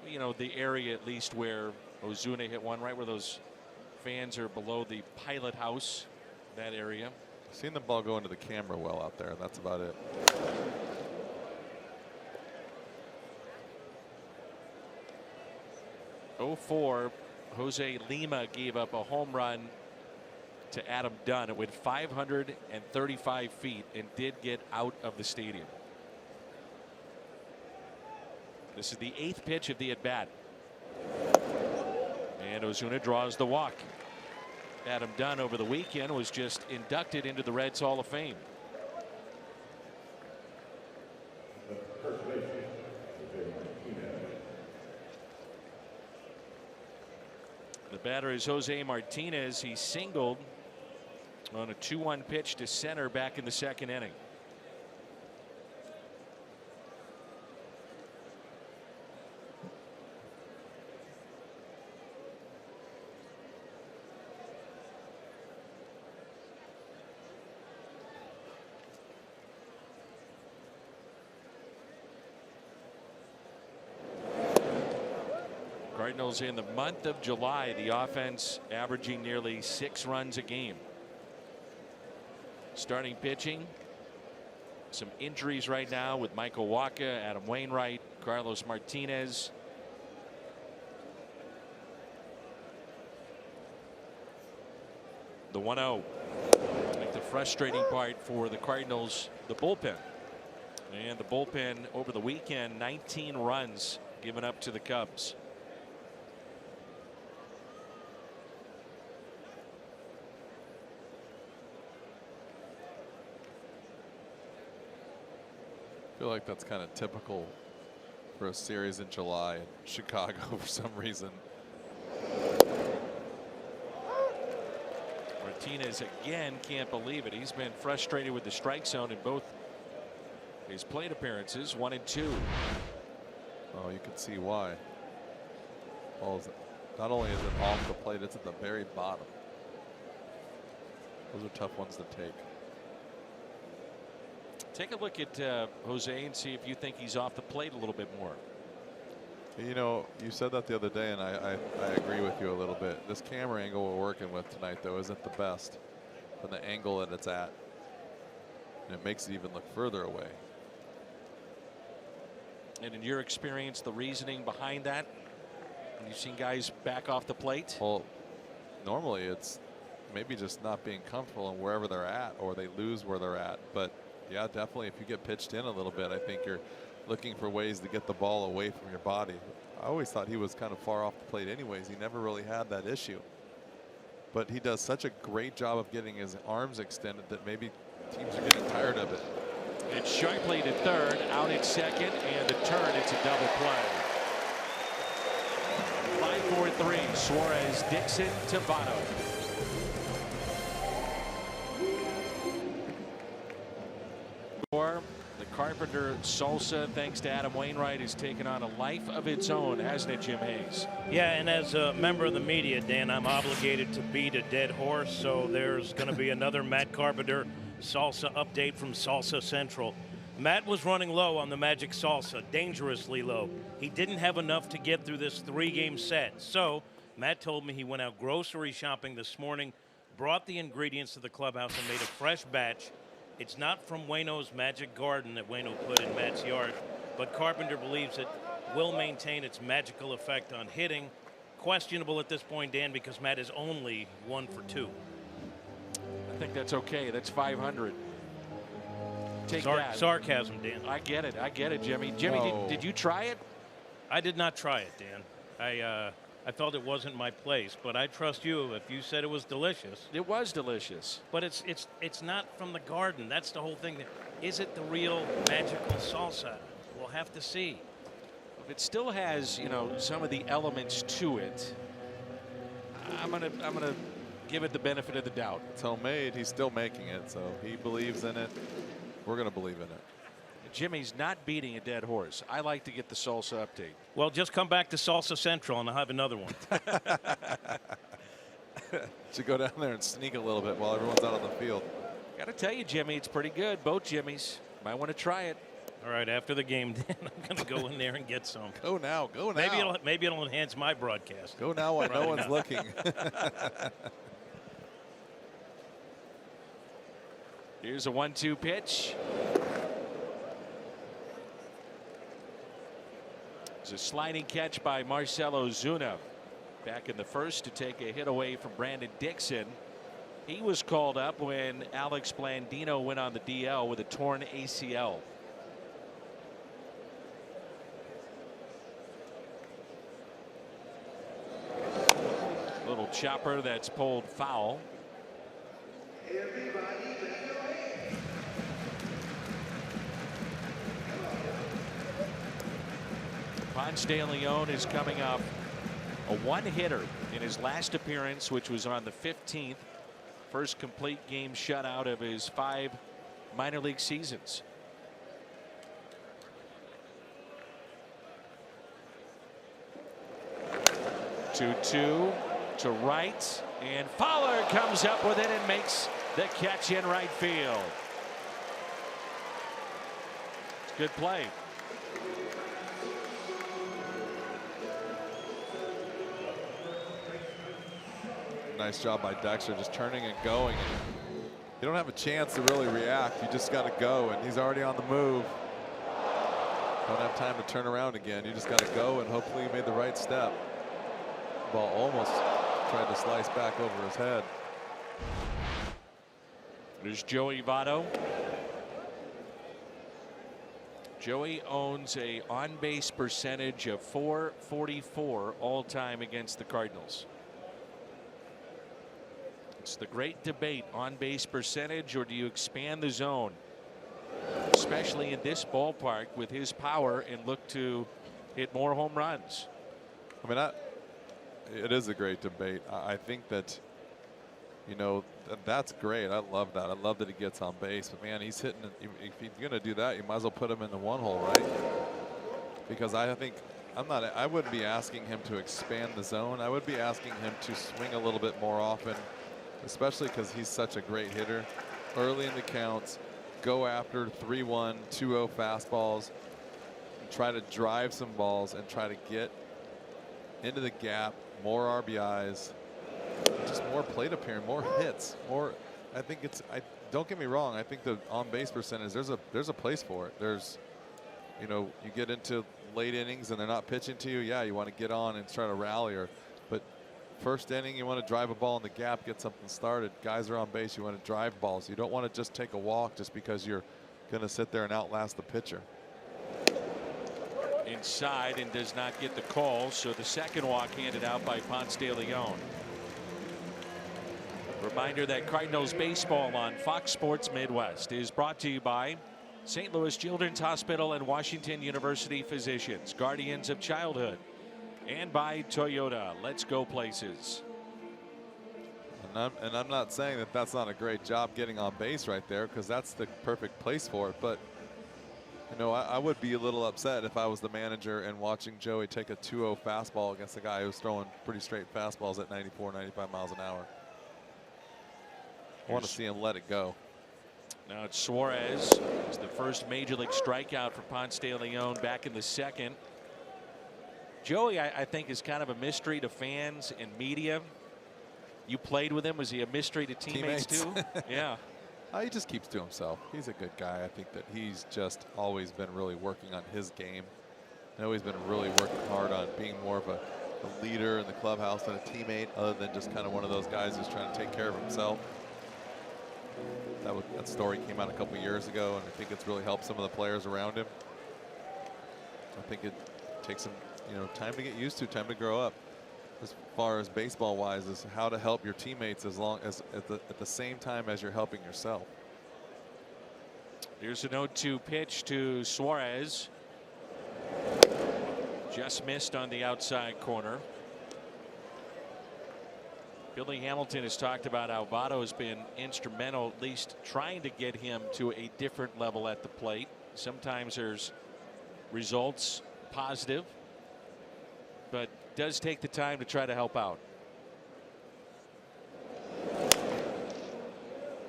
you know, the area at least where Ozuna hit one, right where those fans are below the pilot house, that area. I've seen the ball go into the camera well out there, and that's about it. '04, Jose Lima gave up a home run to Adam Dunn. It went 535 feet and did get out of the stadium. This is the 8th pitch of the at bat. And Ozuna draws the walk. Adam Dunn over the weekend was just inducted into the Reds Hall of Fame. The batter is Jose Martinez. He singled on a 2-1 pitch to center back in the second inning. Cardinals in the month of July, the offense averaging nearly 6 runs a game. Starting pitching, some injuries right now with Michael Wacha, Adam Wainwright, Carlos Martinez. The 1-0. I think the frustrating part for the Cardinals, the bullpen. And the bullpen over the weekend, 19 runs given up to the Cubs. I feel like that's kind of typical for a series in July in Chicago for some reason. Martinez again can't believe it. He's been frustrated with the strike zone in both his plate appearances, 1 and 2. Oh, you can see why. Not only is it off the plate, it's at the very bottom. Those are tough ones to take. Take a look at Jose and see if you think he's off the plate a little bit more. You know, you said that the other day, and I agree with you a little bit. This camera angle we're working with tonight, though, isn't the best from the angle that it's at. And it makes it even look further away. And in your experience, the reasoning behind that? You've seen guys back off the plate? Well, normally it's maybe just not being comfortable in wherever they're at, or they lose where they're at. But yeah, definitely if you get pitched in a little bit, I think you're looking for ways to get the ball away from your body. I always thought he was kind of far off the plate anyways. He never really had that issue. But he does such a great job of getting his arms extended that maybe teams are getting tired of it. It's sharply to third, out at second, and a turn. It's a double play. 5-4-3, Suarez, Dixon, Tabano. The Carpenter salsa, thanks to Adam Wainwright, has taken on a life of its own, hasn't it, Jim Hayes? Yeah, and as a member of the media, Dan, I'm obligated to beat a dead horse, so there's going to be another Matt Carpenter salsa update from Salsa Central. Matt was running low on the Magic Salsa, dangerously low. He didn't have enough to get through this 3-game set. So Matt told me he went out grocery shopping this morning, brought the ingredients to the clubhouse and made a fresh batch. It's not from Waino's magic garden that Waino put in Matt's yard, but Carpenter believes it will maintain its magical effect on hitting. Questionable at this point, Dan, because Matt is only 1 for 2. I think that's okay. That's 500. Take that. Sarcasm, Dan. I get it. I get it, Jimmy. Jimmy, did you try it? I did not try it, Dan. I felt it wasn't my place, but I trust you if you said it was delicious. It was delicious. But it's not from the garden. That's the whole thing. Is it the real magical salsa? We'll have to see. If it still has, you know, some of the elements to it, I'm gonna give it the benefit of the doubt. It's homemade. He's still making it, so he believes in it. We're going to believe in it. Jimmy's not beating a dead horse. I like to get the salsa update. Well, just come back to Salsa Central and I'll have another one. Should go down there and sneak a little bit while everyone's out on the field. Got to tell you, Jimmy, it's pretty good. Both Jimmys. Might want to try it. All right, after the game, Dan, I'm going to go in there and get some. Go now. Go now. Maybe it'll enhance my broadcast. Go now while no one's looking. Here's a 1-2 pitch. It's a sliding catch by Marcelo Zuna back in the first to take a hit away from Brandon Dixon. He was called up when Alex Blandino went on the DL with a torn ACL. Little chopper that's pulled foul. Ponce de Leon is coming up a one-hitter in his last appearance, which was on the 15th. First complete game shutout of his 5 minor league seasons. Two to right, and Fowler comes up with it and makes the catch in right field. It's good play. Nice job by Dexter, just turning and going. You don't have a chance to really react. You just got to go, and he's already on the move. Don't have time to turn around again. You just got to go, and hopefully he made the right step. Ball almost tried to slice back over his head. There's Joey Votto. Joey owns a on-base percentage of .444 all-time against the Cardinals. It's the great debate, on-base percentage, or do you expand the zone, especially in this ballpark with his power, and look to hit more home runs? I mean, it is a great debate. I think that, you know, that's great. I love that. I love that he gets on base. But, man, he's hitting. If he's going to do that, you might as well put him in the one hole, right? Because I think I wouldn't be asking him to expand the zone. I would be asking him to swing a little bit more often, especially because he's such a great hitter. Early in the counts, go after 3-1, 2-0 fastballs, try to drive some balls and try to get into the gap, more RBIs, just more plate appearance, more hits, more. I think it's. Don't get me wrong. I think the on-base percentage, there's a place for it. There's, you know, you get into late innings and they're not pitching to you. Yeah, you want to get on and try to rally, but first inning you want to drive a ball in the gap, get something started. Guys are on base. You want to drive balls. You don't want to just take a walk just because you're going to sit there and outlast the pitcher. Inside and does not get the call, so the second walk handed out by Ponce de Leon. Reminder that Cardinals baseball on Fox Sports Midwest is brought to you by St. Louis Children's Hospital and Washington University Physicians, Guardians of Childhood, and by Toyota. Let's go places. And I'm not saying that that's not a great job getting on base right there, because that's the perfect place for it. But you know, I would be a little upset if I was the manager and watching Joey take a 2-0 fastball against a guy who's throwing pretty straight fastballs at 94, 95 miles an hour. I want to see him let it go. Now it's Suarez. It's the first major league strikeout for Ponce de Leon back in the second. Joey, I think, is kind of a mystery to fans and media. You played with him. Was he a mystery to teammates too? Yeah. He just keeps to himself. He's a good guy. I think that he's just always been really working on his game. I know he's been really working hard on being more of a leader in the clubhouse than a teammate, other than just kind of one of those guys who's trying to take care of himself. That story came out a couple years ago, and I think it's really helped some of the players around him. I think it takes some, time to get used to, time to grow up. As far as baseball wise, is how to help your teammates as long as at the same time as you're helping yourself. Here's an 0-2 pitch to Suarez. Just missed on the outside corner. Billy Hamilton has talked about how Votto has been instrumental, at least trying to get him to a different level at the plate. Sometimes there's results positive, but does take the time to try to help out.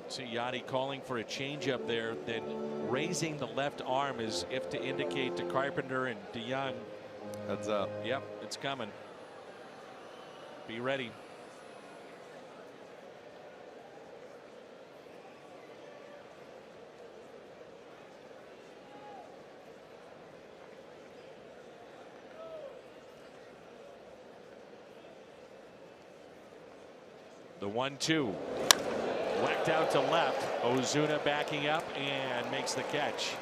See Yachty calling for a changeup there, then raising the left arm as if to indicate to Carpenter and DeYoung. Heads up. Yep, it's coming. Be ready. The 1-2. Whacked out to left. Ozuna backing up and makes the catch.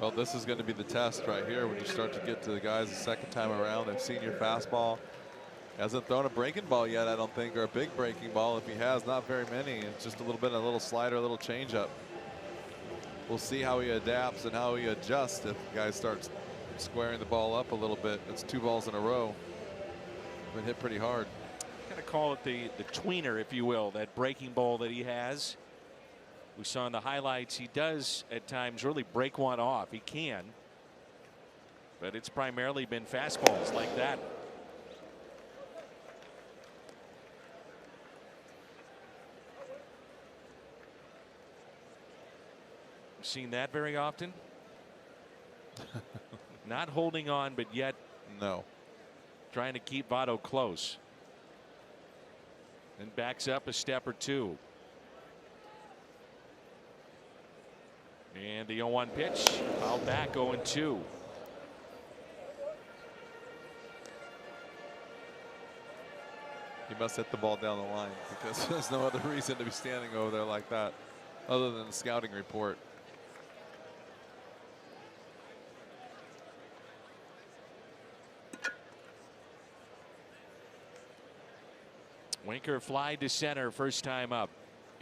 Well, this is going to be the test right here when you start to get to the guys the second time around. They've seen your fastball. Hasn't thrown a breaking ball yet, I don't think, or a big breaking ball. If he has, not very many. It's just a little slider, a little changeup. We'll see how he adapts and how he adjusts if the guy starts squaring the ball up a little bit. It's 2 balls in a row. Been hit pretty hard. Kind of call it the tweener, if you will, that breaking ball that he has. We saw in the highlights he does at times really break one off. He can, but it's primarily been fastballs like that. Seen that very often. Not holding on, but yet no. Trying to keep Votto close. And backs up a step or two. And the 0-1 pitch. Fouled back, 0-2. He must hit the ball down the line because there's no other reason to be standing over there like that other than the scouting report. Winker fly to center first time up.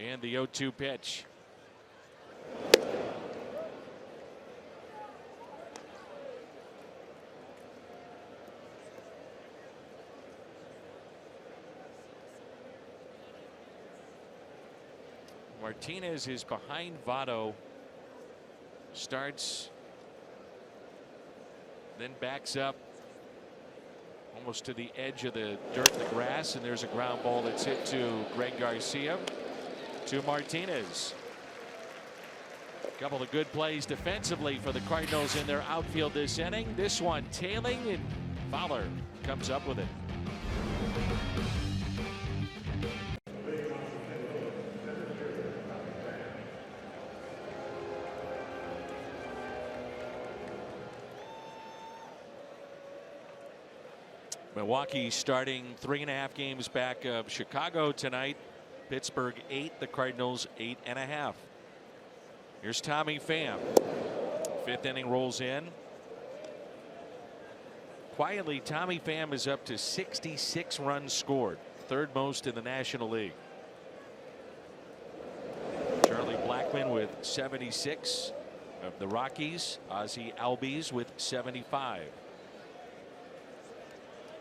And the 0-2 pitch. Martinez is behind Votto. Starts, then backs up almost to the edge of the dirt and the grass, and there's a ground ball that's hit to Greg Garcia. To Martinez. A couple of good plays defensively for the Cardinals in their outfield this inning. This one tailing, and Fowler comes up with it. Milwaukee starting 3.5 games back of Chicago tonight. Pittsburgh 8, the Cardinals 8.5. Here's Tommy Pham. 5th inning rolls in. Quietly, Tommy Pham is up to 66 runs scored, 3rd most in the National League. Charlie Blackmon with 76 of the Rockies. Ozzie Albies with 75.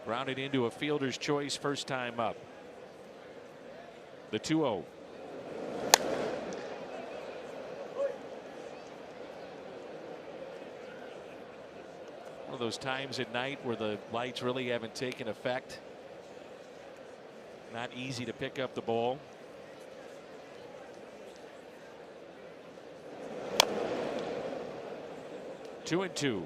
Grounded into a fielder's choice first time up. The 2-0. One of those times at night where the lights really haven't taken effect. Not easy to pick up the ball. Two and two.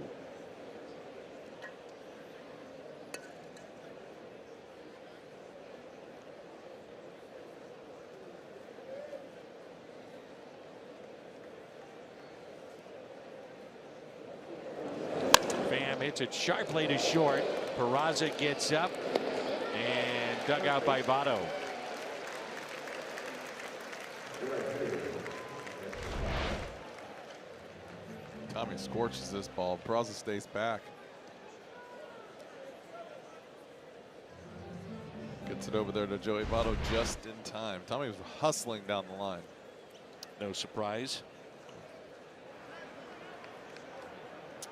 Pham hits it sharply to short. Peraza gets up and dug out by Votto. Tommy scorches this ball. Peraza stays back. Gets it over there to Joey Votto just in time. Tommy was hustling down the line. No surprise.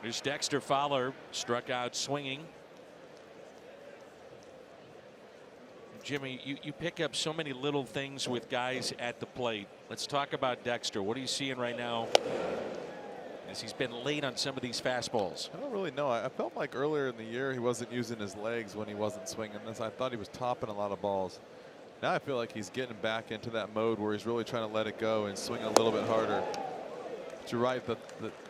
Here's Dexter Fowler, struck out swinging. Jimmy, you pick up so many little things with guys at the plate. Let's talk about Dexter. What are you seeing right now as he's been late on some of these fastballs? I don't really know. I felt like earlier in the year he wasn't using his legs when he wasn't swinging this. I thought he was topping a lot of balls. Now I feel like he's getting back into that mode where he's really trying to let it go and swing a little bit harder. But you're right,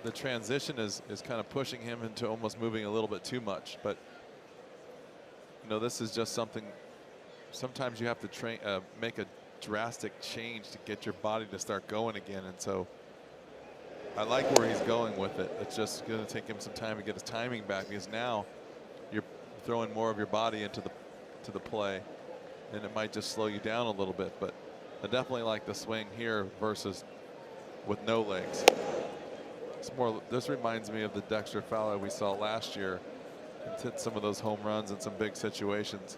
the transition is kind of pushing him into almost moving a little bit too much. But you know, this is just something. Sometimes you have to make a drastic change to get your body to start going again, and so I like where he's going with it. It's just going to take him some time to get his timing back, because now you're throwing more of your body into the play, and it might just slow you down a little bit. But I definitely like the swing here versus with no legs. It's more. This reminds me of the Dexter Fowler we saw last year. It's hit some of those home runs in some big situations.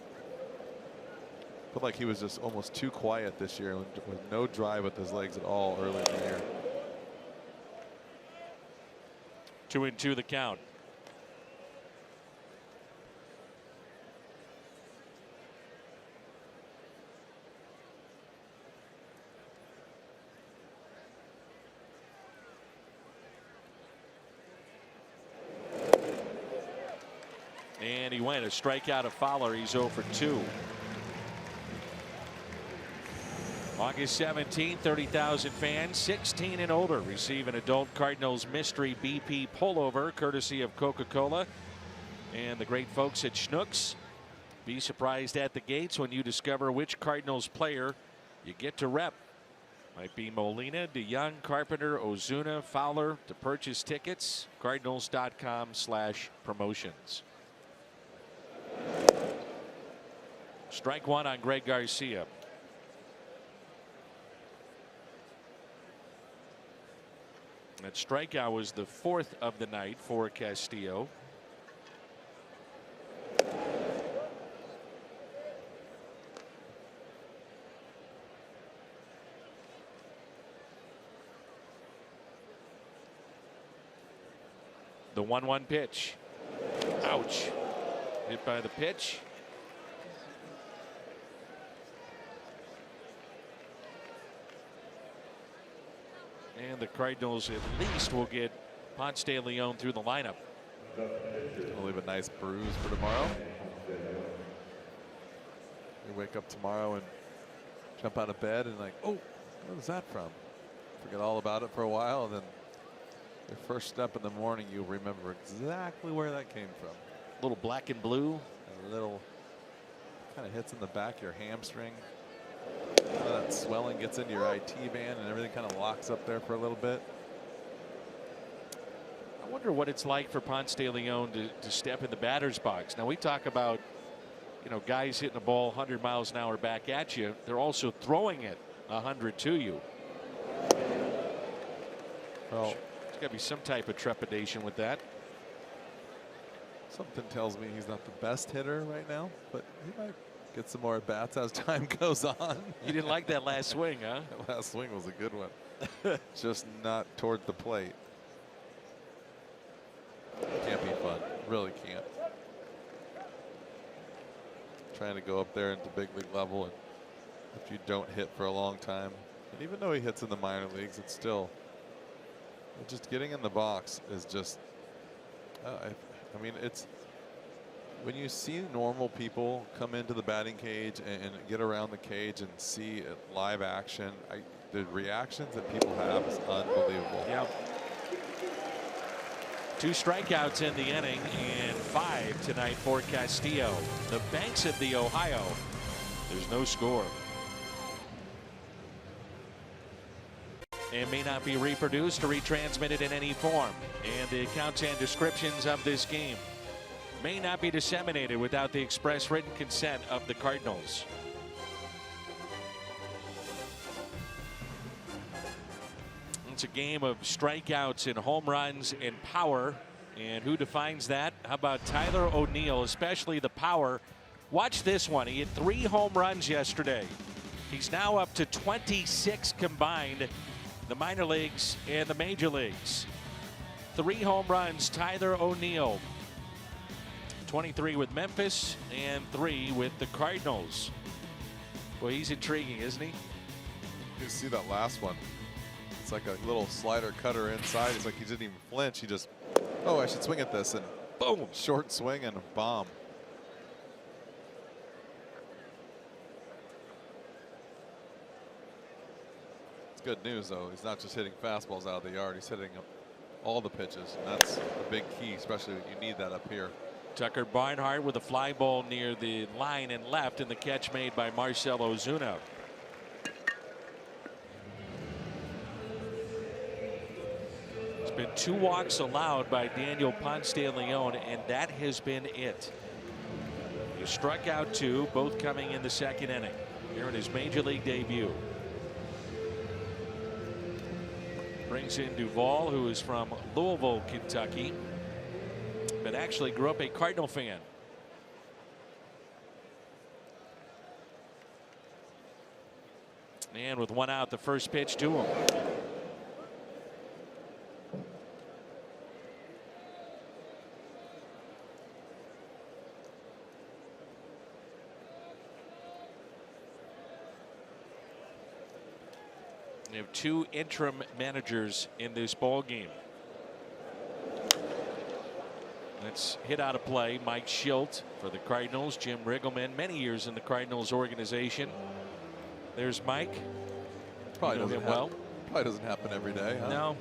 Felt like he was just almost too quiet this year with no drive with his legs at all early in the year. 2-2 the count. And he went a strikeout of Fowler. He's 0 for 2. August 17, 30,000 fans 16 and older receive an adult Cardinals mystery BP pullover courtesy of Coca-Cola and the great folks at Schnucks. Be surprised at the gates when you discover which Cardinals player you get to rep. Might be Molina, DeYoung, Carpenter, Ozuna, Fowler. To purchase tickets, cardinals.com/promotions. Strike one on Greg Garcia. That strikeout was the 4th of the night for Castillo. The 1-1 pitch. Ouch. Hit by the pitch. And the Cardinals at least will get Ponce de Leon through the lineup. We'll leave a nice bruise for tomorrow. You wake up tomorrow and jump out of bed and like, oh, where was that from? Forget all about it for a while, and then your first step in the morning, you'll remember exactly where that came from. A little black and blue. And a little kind of hits in the back of your hamstring. That swelling gets into your IT band and everything kind of locks up there for a little bit. I wonder what it's like for Ponce de Leon to step in the batter's box. Now we talk about, you know, guys hitting the ball 100 miles an hour back at you. They're also throwing it 100 to you. Well, there's got to be some type of trepidation with that. Something tells me he's not the best hitter right now, but he might get some more at bats as time goes on. You didn't like that last swing, huh? That last swing was a good one. Just not toward the plate. Can't be fun. Really can't. Trying to go up there into big league level, and if you don't hit for a long time, and even though he hits in the minor leagues, it's still just getting in the box is just. I mean, it's. When you see normal people come into the batting cage and get around the cage and see live action, the reactions that people have is unbelievable. Yep. 2 strikeouts in the inning and 5 tonight for Castillo. The banks of the Ohio. There's no score. and may not be reproduced or retransmitted in any form. And the accounts and descriptions of this game may not be disseminated without the express written consent of the Cardinals. It's a game of strikeouts and home runs and power. And who defines that? How about Tyler O'Neill, especially the power? Watch this one. He had 3 home runs yesterday. He's now up to 26 combined, the minor leagues and the major leagues. 3 home runs, Tyler O'Neill. 23 with Memphis and 3 with the Cardinals. Well, he's intriguing, isn't he? You see that last one. It's like a little slider cutter inside. It's like he didn't even flinch. He just, oh, I should swing at this, and boom, short swing and a bomb. It's good news, though. He's not just hitting fastballs out of the yard. He's hitting all the pitches, and that's a big key, especially when you need that up here. Tucker Barnhart with a fly ball near the line and left, and the catch made by Marcell Ozuna. Been 2 walks allowed by Daniel Ponce de Leon, and that has been it. He struck out 2, both coming in the 2nd inning here in his major league debut. Brings in Duvall, who is from Louisville, Kentucky, but actually grew up a Cardinal fan. And with 1 out, the first pitch to him. We have 2 interim managers in this ball game. That's hit out of play. Mike Schilt for the Cardinals. Jim Riggleman, many years in the Cardinals organization. There's Mike. Probably doesn't happen every day. Huh? No.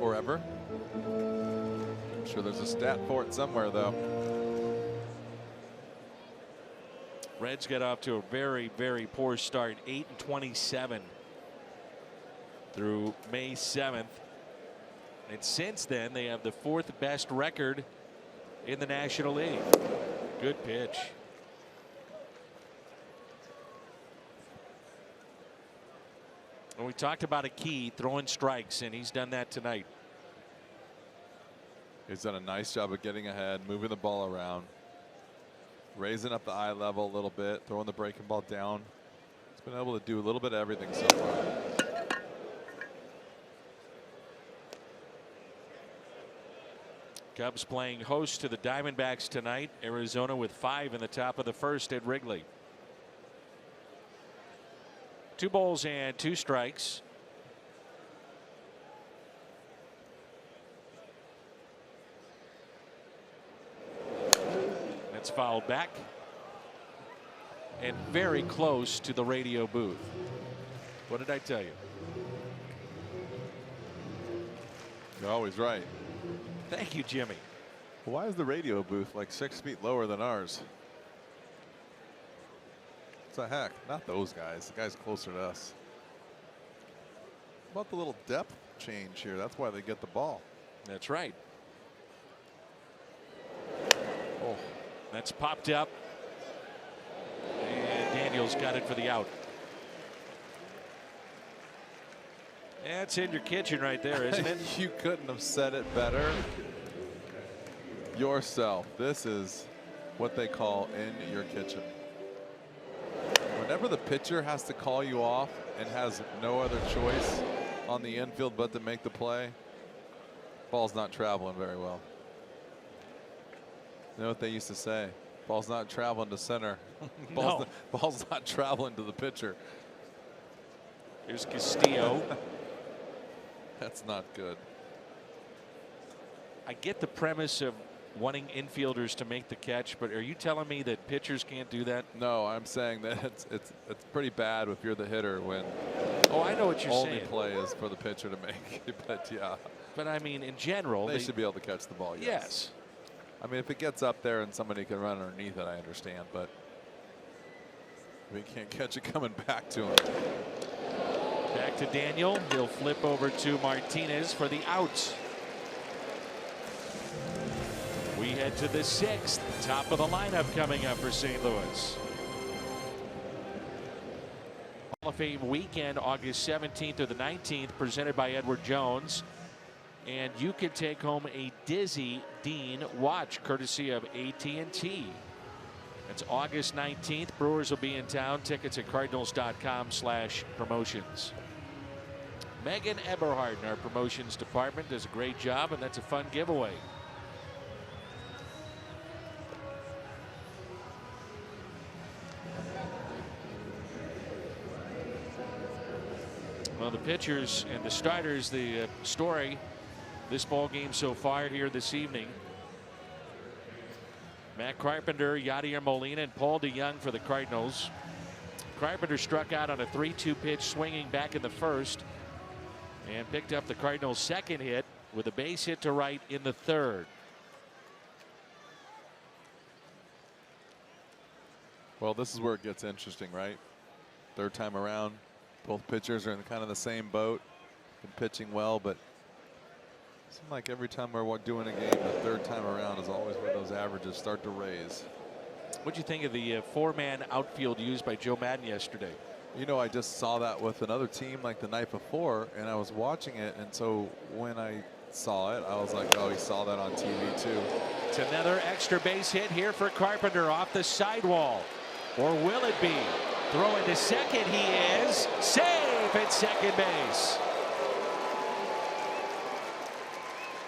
Or ever. I'm sure there's a stat for it somewhere, though. Reds get off to a very, very poor start. 8-27. Through May 7th. And since then, they have the 4th best record in the National League. Good pitch. And we talked about a key, throwing strikes, and he's done that tonight. He's done a nice job of getting ahead, moving the ball around, raising up the eye level a little bit, throwing the breaking ball down. He's been able to do a little bit of everything so far. Cubs playing host to the Diamondbacks tonight. Arizona with 5 in the top of the 1st at Wrigley. 2 balls and 2 strikes. That's fouled back. And very close to the radio booth. What did I tell you? You're always right. Thank you, Jimmy. Why is the radio booth like 6 feet lower than ours? What the heck? Not those guys. The guys closer to us. How about the little depth change here? That's why they get the ball. That's right. Oh, that's popped up. And Daniels got it for the out. That's in your kitchen right there, isn't it? You couldn't have said it better yourself. This is what they call in your kitchen. Whenever the pitcher has to call you off and has no other choice on the infield but to make the play, ball's not traveling very well. You know what they used to say? Ball's not traveling to center. Ball's not traveling to the pitcher. Here's Castillo. That's not good. I get the premise of wanting infielders to make the catch, but are you telling me that pitchers can't do that? No, I'm saying that it's pretty bad if you're the hitter when I know what you're saying. Only play is for the pitcher to make. But yeah. But I mean, in general, they should be able to catch the ball. Yes. I mean, if it gets up there and somebody can run underneath it, I understand. But we can't catch it coming back to him. Back to Daniel. He'll flip over to Martinez for the out. We head to the 6th. Top of the lineup coming up for St. Louis. Hall of Fame weekend, August 17th to the 19th, presented by Edward Jones. And you can take home a Dizzy Dean watch, courtesy of AT&T. It's August 19th. Brewers will be in town. Tickets at cardinals.com/promotions. Megan Eberhardt in our promotions department does a great job, and that's a fun giveaway. Well, the pitchers and the starters, the story this ball game so far here this evening. Matt Carpenter, Yadier Molina, and Paul DeYoung for the Cardinals. Carpenter struck out on a 3-2 pitch swinging back in the first and picked up the Cardinals' second hit with a base hit to right in the third. Well, this is where it gets interesting, right? Third time around. Both pitchers are in kind of the same boat. Been pitching well, but it seems like every time we're doing a game, the third time around is always where those averages start to raise. What'd you think of the four-man outfield used by Joe Madden yesterday? You know, I just saw that with another team like the night before, and I was watching it, and so when I saw it, I was like, oh, he saw that on TV too. It's another extra base hit here for Carpenter off the sidewall. Or will it be? Throwing to second, he is safe at second base.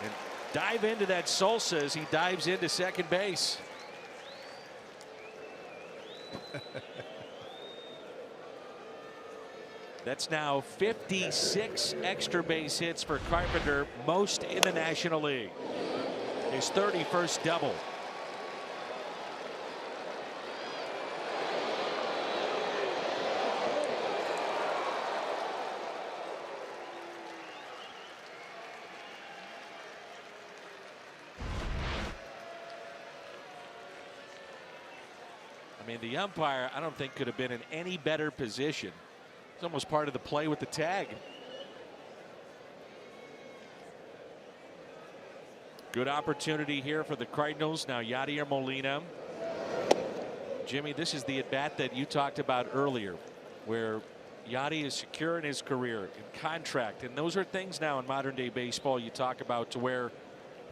And dive into that salsa as he dives into second base. That's now 56 extra base hits for Carpenter, most in the National League. His 31st double. I mean, the umpire, I don't think could have been in any better position. It's almost part of the play with the tag. Good opportunity here for the Cardinals. Now Yadier Molina. Jimmy, this is the at-bat that you talked about earlier, where Yadi is secure in his career, in contract. And those are things now in modern day baseball you talk about to where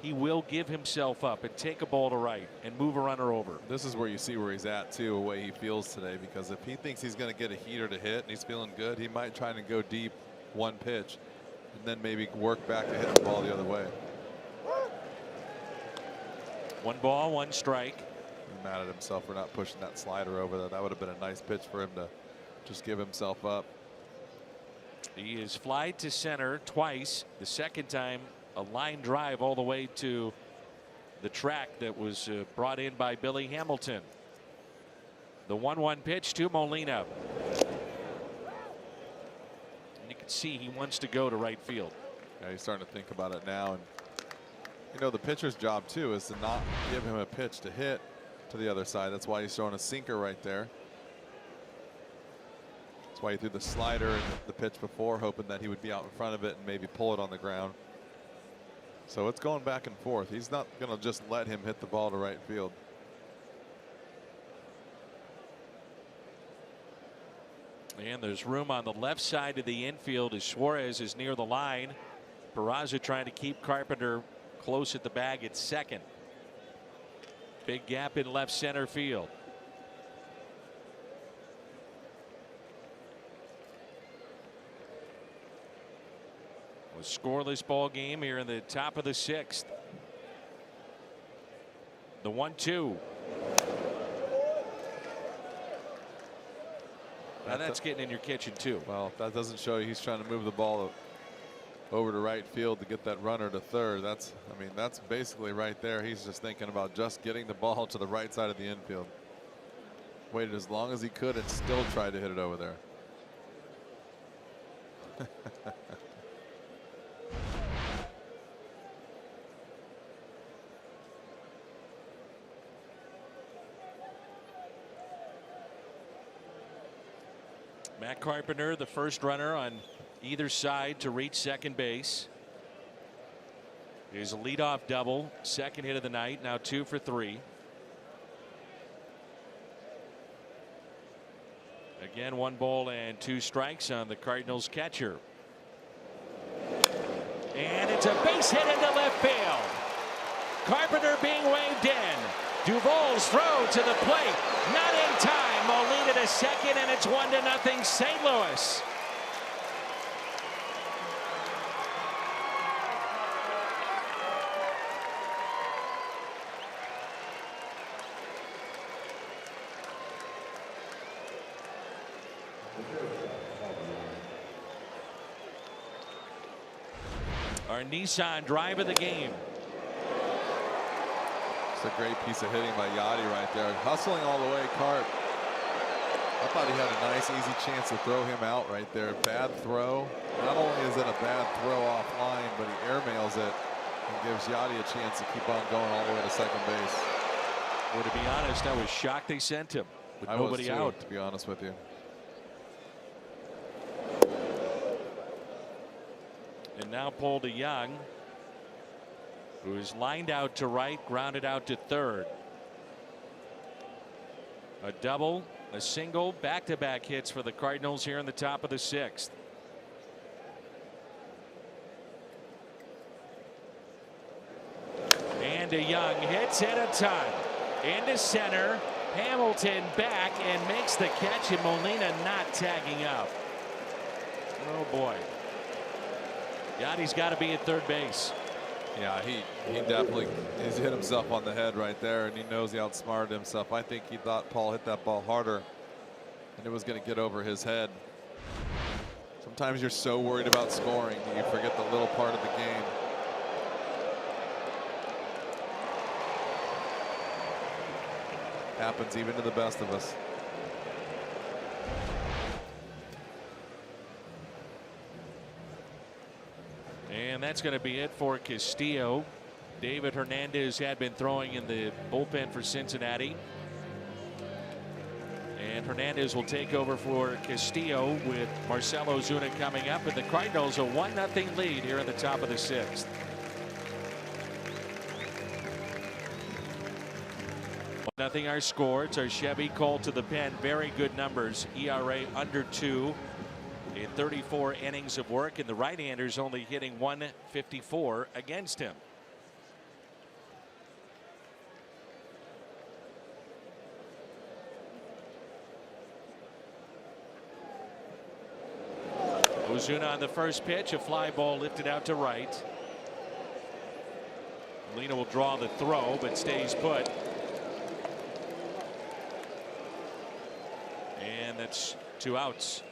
he will give himself up and take a ball to right and move a runner over. This is where you see where he's at too, the way he feels today, because if he thinks he's going to get a heater to hit and he's feeling good, he might try to go deep one pitch and then maybe work back to hit the ball the other way. 1 ball, 1 strike. He's mad at himself for not pushing that slider over there. That would have been a nice pitch for him to just give himself up. He is flied to center twice. The second time a line drive all the way to the track that was brought in by Billy Hamilton. The 1-1 pitch to Molina. And you can see he wants to go to right field. Yeah, he's starting to think about it now. And you know, the pitcher's job too is to not give him a pitch to hit to the other side. That's why he's throwing a sinker right there. That's why he threw the slider and the pitch before, hoping that he would be out in front of it and maybe pull it on the ground. So it's going back and forth. He's not going to just let him hit the ball to right field. And there's room on the left side of the infield as Suarez is near the line. Peraza trying to keep Carpenter close at the bag at second. Big gap in left center field. A scoreless ball game here in the top of the 6th. The 1-2. Now that's getting in your kitchen too. Well, that doesn't show you he's trying to move the ball over to right field to get that runner to third. That's, I mean, that's basically right there. He's just thinking about just getting the ball to the right side of the infield. Waited as long as he could and still tried to hit it over there. Matt Carpenter, the first runner on either side to reach second base. His leadoff double, second hit of the night, now 2 for 3. Again, 1 ball and 2 strikes on the Cardinals catcher. And it's a base hit into left field. Carpenter being waved in. Duvall's throw to the plate, not in time. Molina to second, and it's 1-0 St. Louis. Our Nissan drive of the game. It's a great piece of hitting by Yachty right there. Hustling all the way, Carp. I thought he had a nice, easy chance to throw him out right there. Bad throw. Not only is it a bad throw offline, but he airmails it and gives Yachty a chance to keep on going all the way to second base. Well, to be honest, I was shocked they sent him with nobody was too, out. to be honest with you. And now Paul DeYoung, who is lined out to right, grounded out to third. A double, a single, back-to-back hits for the Cardinals here in the top of the 6th. And DeYoung hits it a ton. Into center. Hamilton back and makes the catch, and Molina not tagging up. Oh boy. Yachty's got to be at third base. Yeah, he definitely he's hit himself on the head right there, and he knows he outsmarted himself. I think he thought Paul hit that ball harder and it was going to get over his head. Sometimes you're so worried about scoring that you forget the little part of the game. Happens even to the best of us. And that's going to be it for Castillo. David Hernandez had been throwing in the bullpen for Cincinnati. And Hernandez will take over for Castillo with Marcell Ozuna coming up. And the Cardinals a 1-0 lead here in the top of the 6th. Nothing our score. It's our Chevy called to the pen. Very good numbers. ERA under 2 in 34 innings of work, and the right-handers only hitting 154 against him. Ozuna on the first pitch, a fly ball lifted out to right. Molina will draw the throw but stays put. And that's 2 outs.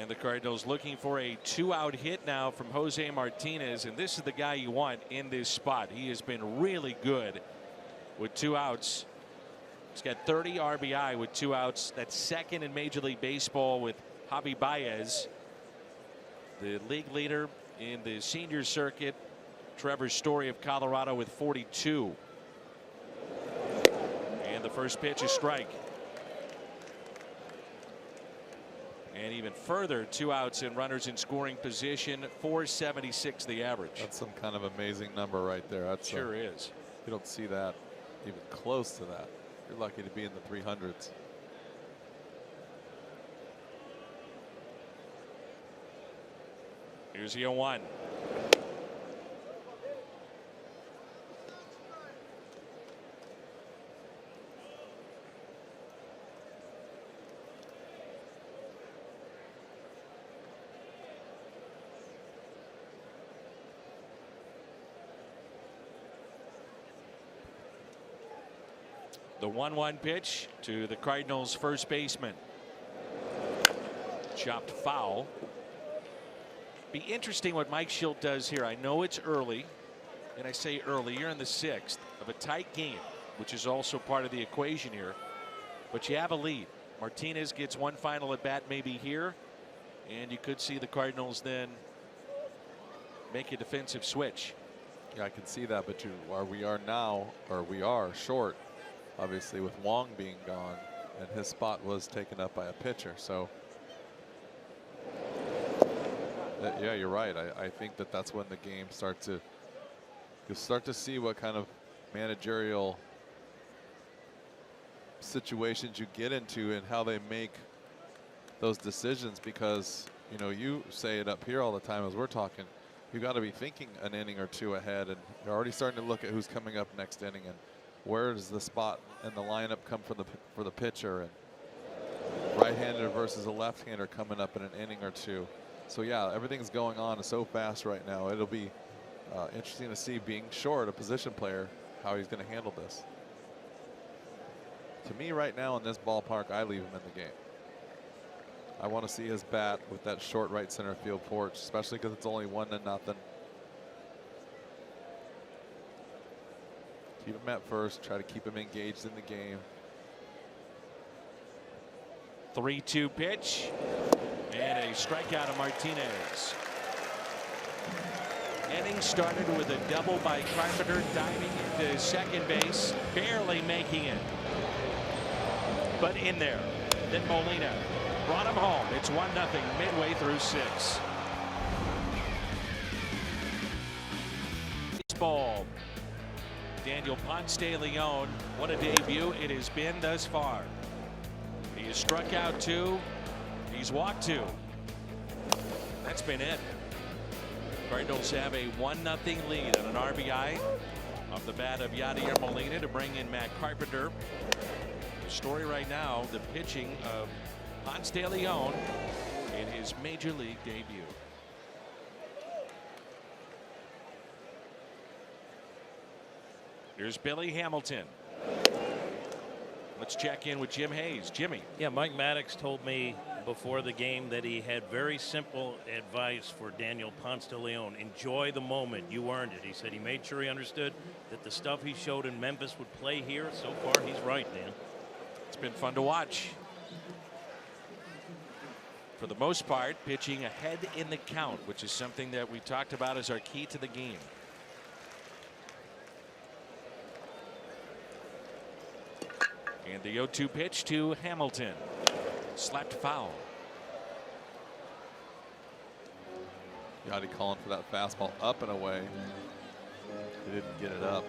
And the Cardinals looking for a 2-out hit now from Jose Martinez, and this is the guy you want in this spot. He has been really good with 2 outs. He's got 30 RBI with 2 outs. That's second in Major League Baseball with Javi Baez, the league leader in the senior circuit. Trevor Story of Colorado with 42. And the first pitch is strike. And even further, 2 outs and runners in scoring position. 476 the average. That's some kind of amazing number right there. That's sure is. You don't see that even close to that. You're lucky to be in the 300s. Here's the 0-1. The 1-1 pitch to the Cardinals first baseman. Chopped foul. Be interesting what Mike Schilt does here. I know it's early, and I say early, you're in the 6th of a tight game, which is also part of the equation here, but you have a lead. Martinez gets one final at bat maybe here, and you could see the Cardinals then make a defensive switch. Yeah, I can see that, but we are short, obviously, with Wong being gone, and his spot was taken up by a pitcher. So, yeah, you're right. I think that's when the game you'll start to see what kind of managerial situations you get into and how they make those decisions, because you say it up here all the time as we're talking. You got to be thinking an inning or two ahead, and you're already starting to look at who's coming up next inning and where does the spot and the lineup come for the pitcher, and right-hander versus a left-hander coming up in an inning or two. So yeah, everything's going on so fast right now. It'll be interesting to see, being short a position player, how he's going to handle this. To me right now in this ballpark, I leave him in the game. I want to see his bat with that short right center field porch, especially because it's only 1-0. Keep him at first, try to keep him engaged in the game. 3-2 pitch and a strikeout of Martinez. Inning started with a double by Carpenter, diving into second base, barely making it, but in there. Then Molina brought him home. It's 1-0 midway through 6. Baseball. Daniel Ponce de Leon, what a debut it has been thus far. He has struck out 2. He's walked 2. That's been it. Cardinals have a 1-0 lead on an RBI off the bat of Yadier Molina to bring in Matt Carpenter. The story right now, the pitching of Ponce de Leon in his major league debut. Here's Billy Hamilton. Let's check in with Jim Hayes. Jimmy. Yeah, Mike Maddox told me before the game that he had very simple advice for Daniel Ponce de Leon. Enjoy the moment. You earned it. He said he made sure he understood that the stuff he showed in Memphis would play here. So far, he's right, Dan. It's been fun to watch. For the most part, pitching ahead in the count, which is something that we talked about as our key to the game. And the 0-2 pitch to Hamilton. Slapped foul. Yachty calling for that fastball up and away. He didn't get it up.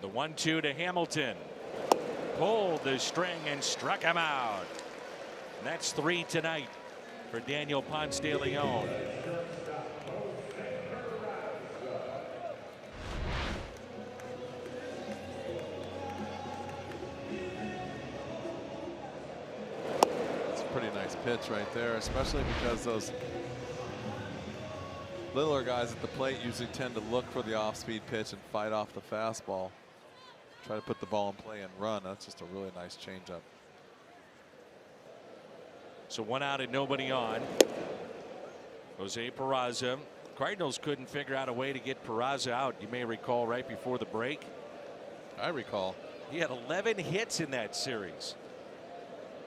The 1-2 to Hamilton. Pulled the string and struck him out. And that's 3 tonight for Daniel Ponce de Leon. It's a pretty nice pitch right there, especially because those littler guys at the plate usually tend to look for the off-speed pitch and fight off the fastball. Try to put the ball in play and run. That's just a really nice changeup. So 1 out and nobody on. Jose Peraza. Cardinals couldn't figure out a way to get Peraza out. You may recall right before the break. I recall. He had 11 hits in that series.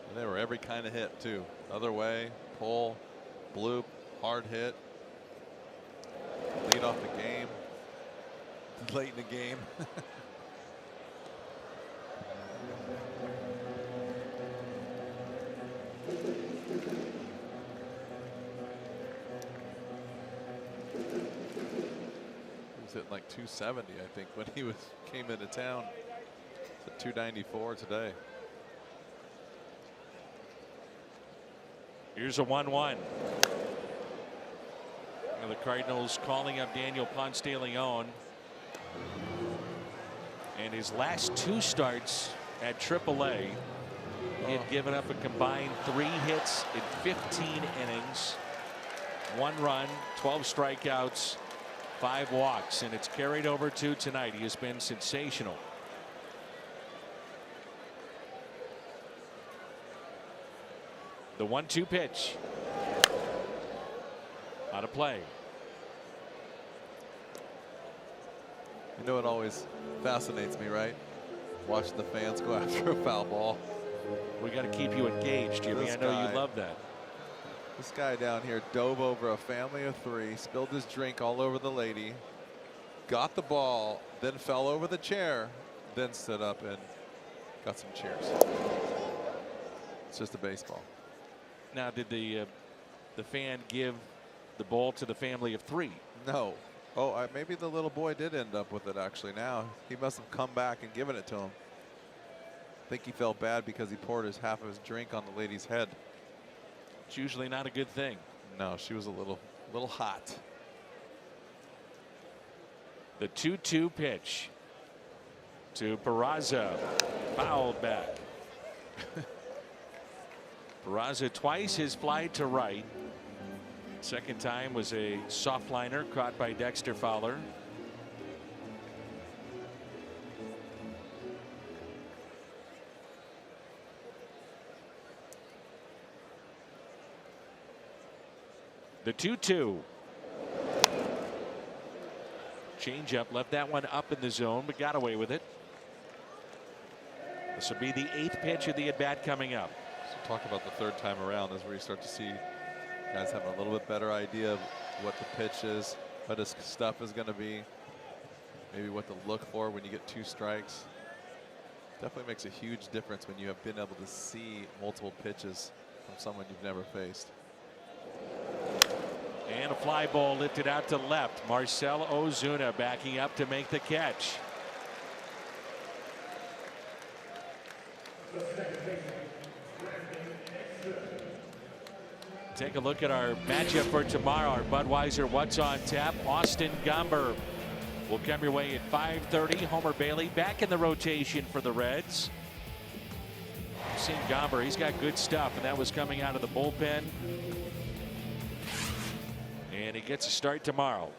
And they were every kind of hit too. Other way, pull, bloop, hard hit. Lead off the game. Late in the game. He was hitting like 270, I think, when he came into town. It's at 294 today. Here's a 1-1. The Cardinals calling up Daniel Ponce de Leon. And his last 2 starts at AAA, he had given up a combined 3 hits in 15 innings, 1 run, 12 strikeouts, 5 walks, and it's carried over to tonight. He has been sensational. The 1-2 pitch. Out of play. You know, it always fascinates me, right? Watching the fans go after a foul ball. We got to keep you engaged, Jimmy. I know you love that. This guy down here dove over a family of 3, spilled his drink all over the lady, got the ball, then fell over the chair, then stood up and got some cheers. It's just a baseball. Now, did the fan give the ball to the family of 3? No. Oh, maybe the little boy did end up with it actually now. He must have come back and given it to him. I think he felt bad because he poured half of his drink on the lady's head. It's usually not a good thing. No, she was a little hot. The 2-2 pitch to Peraza. Fouled back. Peraza twice his fly to right. Second time was a soft liner caught by Dexter Fowler. The 2-2. Changeup, left that one up in the zone, but got away with it. This will be the 8th pitch of the at-bat coming up. So talk about the 3rd time around is where you start to see guys having a little bit better idea of what the pitch is, what his stuff is going to be, maybe what to look for when you get 2 strikes. Definitely makes a huge difference when you have been able to see multiple pitches from someone you've never faced. And a fly ball lifted out to left. Marcell Ozuna backing up to make the catch. Take a look at our matchup for tomorrow. Our Budweiser What's on Tap. Austin Gomber will come your way at 5:30. Homer Bailey back in the rotation for the Reds. You've seen Gomber. He's got good stuff, and that was coming out of the bullpen. And he gets a start tomorrow.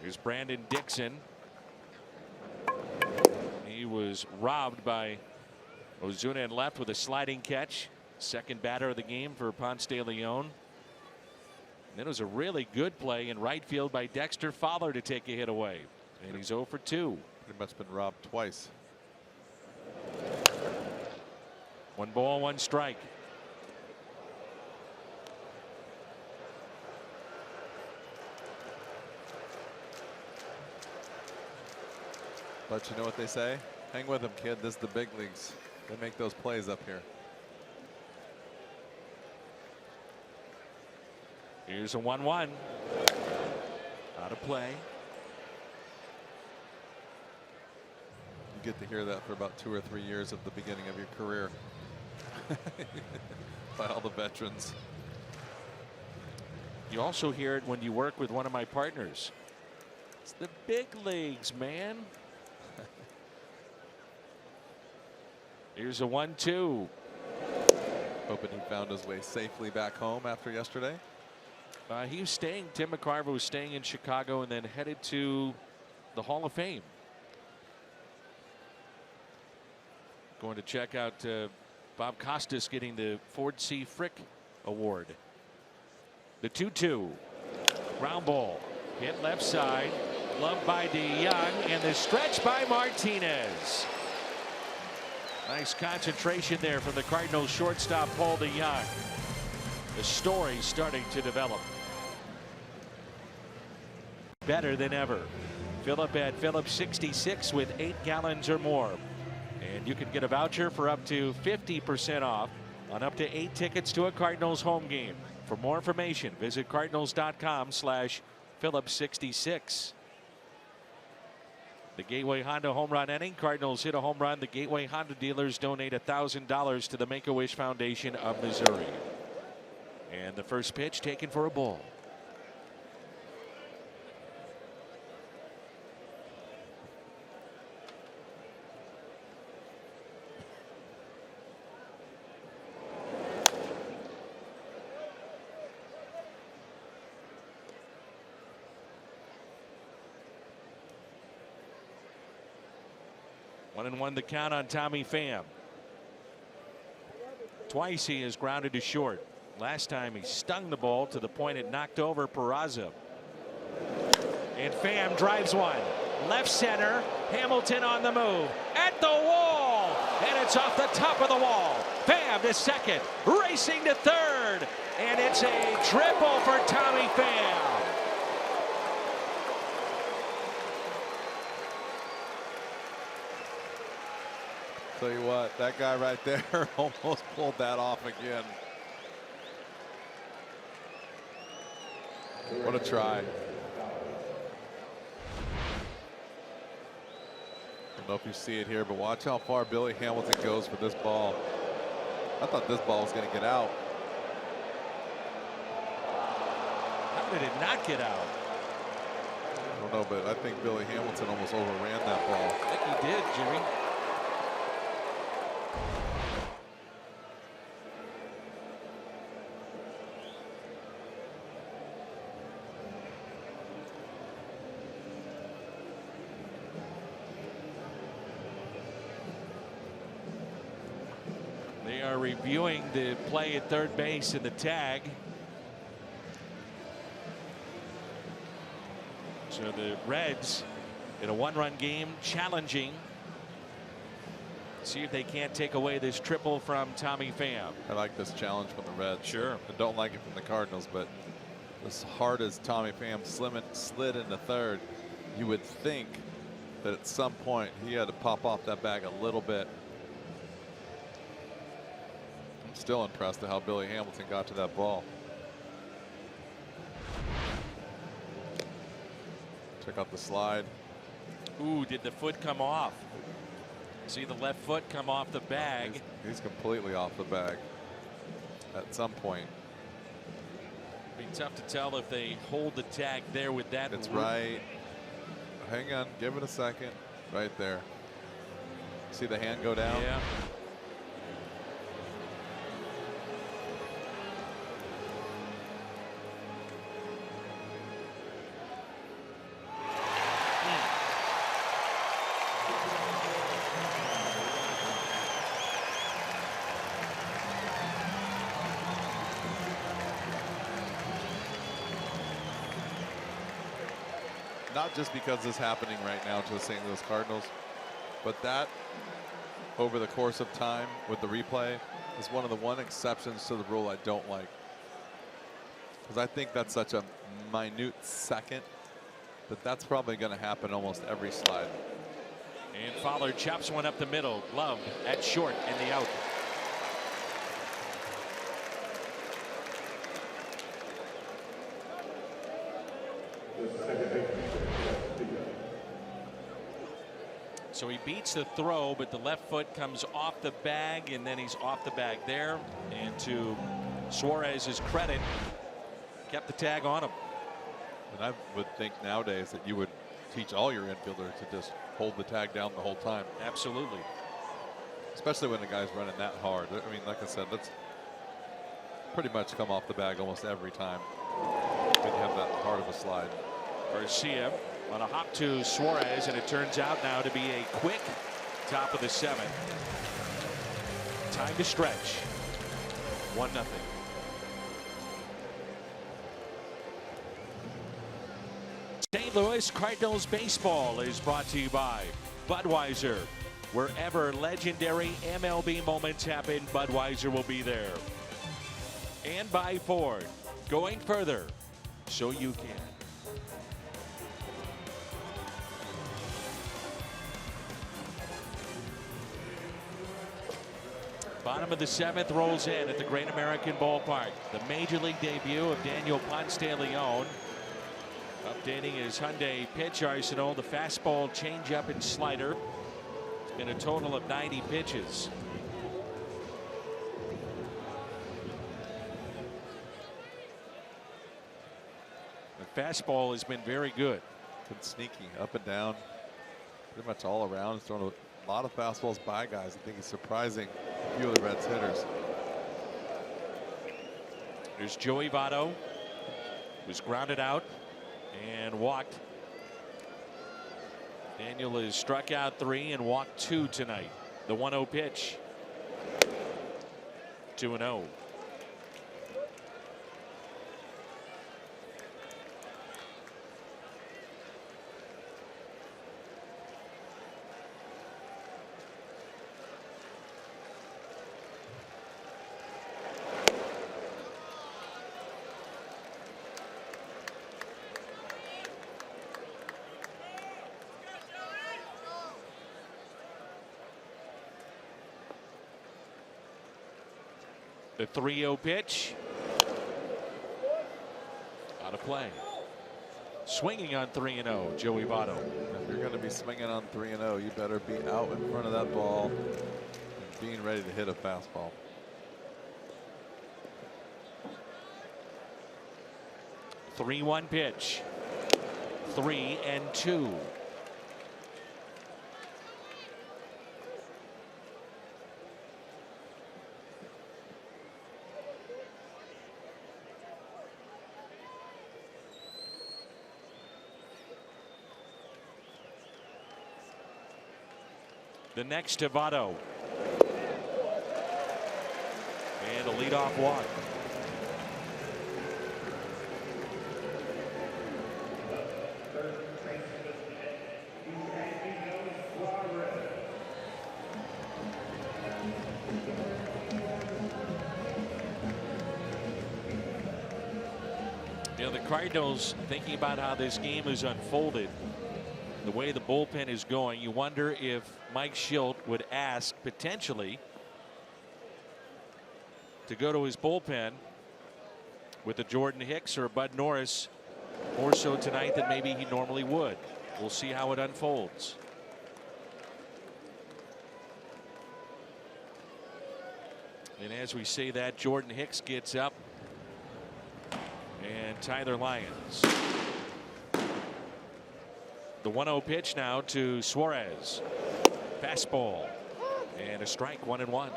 Here's Brandon Dixon. He was robbed by Ozuna and left with a sliding catch. Second batter of the game for Ponce de Leon. And then it was a really good play in right field by Dexter Fowler to take a hit away. And he's 0 for 2. Pretty much been robbed twice. 1 ball, 1 strike. But you know what they say? Hang with them, kid. This is the big leagues. They make those plays up here. Here's a 1-1. Out of play. You get to hear that for about 2 or 3 years of the beginning of your career. By all the veterans. You also hear it when you work with one of my partners. It's the big leagues, man. Here's a 1-2. Hoping he found his way safely back home after yesterday. He was staying. Tim McCarver was staying in Chicago and then headed to the Hall of Fame. Going to check out Bob Costas getting the Ford C. Frick Award. The 2-2. Ground ball. Hit left side. Gloved by DeYoung. And the stretch by Martinez. Nice concentration there from the Cardinals shortstop Paul DeYoung. The story starting to develop. Better than ever. Phillip at Phillip 66 with 8 gallons or more. And you can get a voucher for up to 50% off on up to 8 tickets to a Cardinals home game. For more information, visit cardinals.com/Phillip66. The Gateway Honda home run inning. Cardinals hit a home run. The Gateway Honda dealers donate $1,000 to the Make-A-Wish Foundation of Missouri. And the first pitch taken for a ball. One and one the count on Tommy Pham. Twice he is grounded to short. Last time he stung the ball to the point it knocked over Peraza. And Pham drives one. Left center. Hamilton on the move. At the wall. And it's off the top of the wall. Pham to second. Racing to third. And it's a triple for Tommy Pham. Tell you what, that guy right there almost pulled that off again. What a try. I don't know if you see it here, but watch how far Billy Hamilton goes for this ball. I thought this ball was going to get out. How did it not get out? I don't know, but I think Billy Hamilton almost overran that ball. I think he did, Jimmy. They are reviewing the play at third base and the tag. So the Reds in a one-run game challenging. See if they can't take away this triple from Tommy Pham. I like this challenge from the Reds. Sure. I don't like it from the Cardinals, but as hard as Tommy Pham slid into third, you would think that at some point he had to pop off that bag a little bit. I'm still impressed at how Billy Hamilton got to that ball. Check out the slide. Ooh, did the foot come off? See the left foot come off the bag. He's completely off the bag at some point. Be tough to tell if they hold the tag there with that. It's right. Hang on, give it a second. Right there. See the hand go down? Yeah. Not just because this is happening right now to the St. Louis Cardinals, but that over the course of time with the replay is one of the exceptions to the rule I don't like. Because I think that's such a minute second that that's probably going to happen almost every slide. And Fowler chops one up the middle. Glove at short and the out. So he beats the throw, but the left foot comes off the bag, and then he's off the bag there. And to Suarez's credit, kept the tag on him. And I would think nowadays that you would teach all your infielders to just hold the tag down the whole time. Absolutely. Especially when the guy's running that hard. I mean, like I said, that's pretty much come off the bag almost every time when you have that hard of a slide. Garcia on a hop to Suarez, and it turns out now to be a quick top of the seventh. Time to stretch. 1-0. St. Louis Cardinals baseball is brought to you by Budweiser. Wherever legendary MLB moments happen, Budweiser will be there. And by Ford, going further so you can. Bottom of the seventh rolls in at the Great American Ballpark. The major league debut of Daniel Ponce de Leon. Updating his Hyundai pitch arsenal. The fastball, changeup, and slider. It's been a total of 90 pitches. The fastball has been very good. Been sneaky up and down, pretty much all around. He's thrown a lot of fastballs by guys. I think he's surprising a few of the Reds hitters. There's Joey Votto, who's grounded out and walked. Daniel has struck out 3 and walked 2 tonight. The 1-0 pitch. 2-0. The 3-0 pitch. Out of play. Swinging on 3-0, Joey Votto. If you're going to be swinging on 3-0, you better be out in front of that ball and being ready to hit a fastball. The 3-1 pitch. 3-2. The next to Votto. And a leadoff walk. You know, the Cardinals, thinking about how this game has unfolded, the way the bullpen is going, you wonder if Mike Shildt would ask potentially to go to his bullpen with a Jordan Hicks or a Bud Norris more so tonight than maybe he normally would. We'll see how it unfolds. And as we say that, Jordan Hicks gets up, and Tyler Lyons. The 1-0 pitch now to Suarez. Fastball. And a strike, 1-1.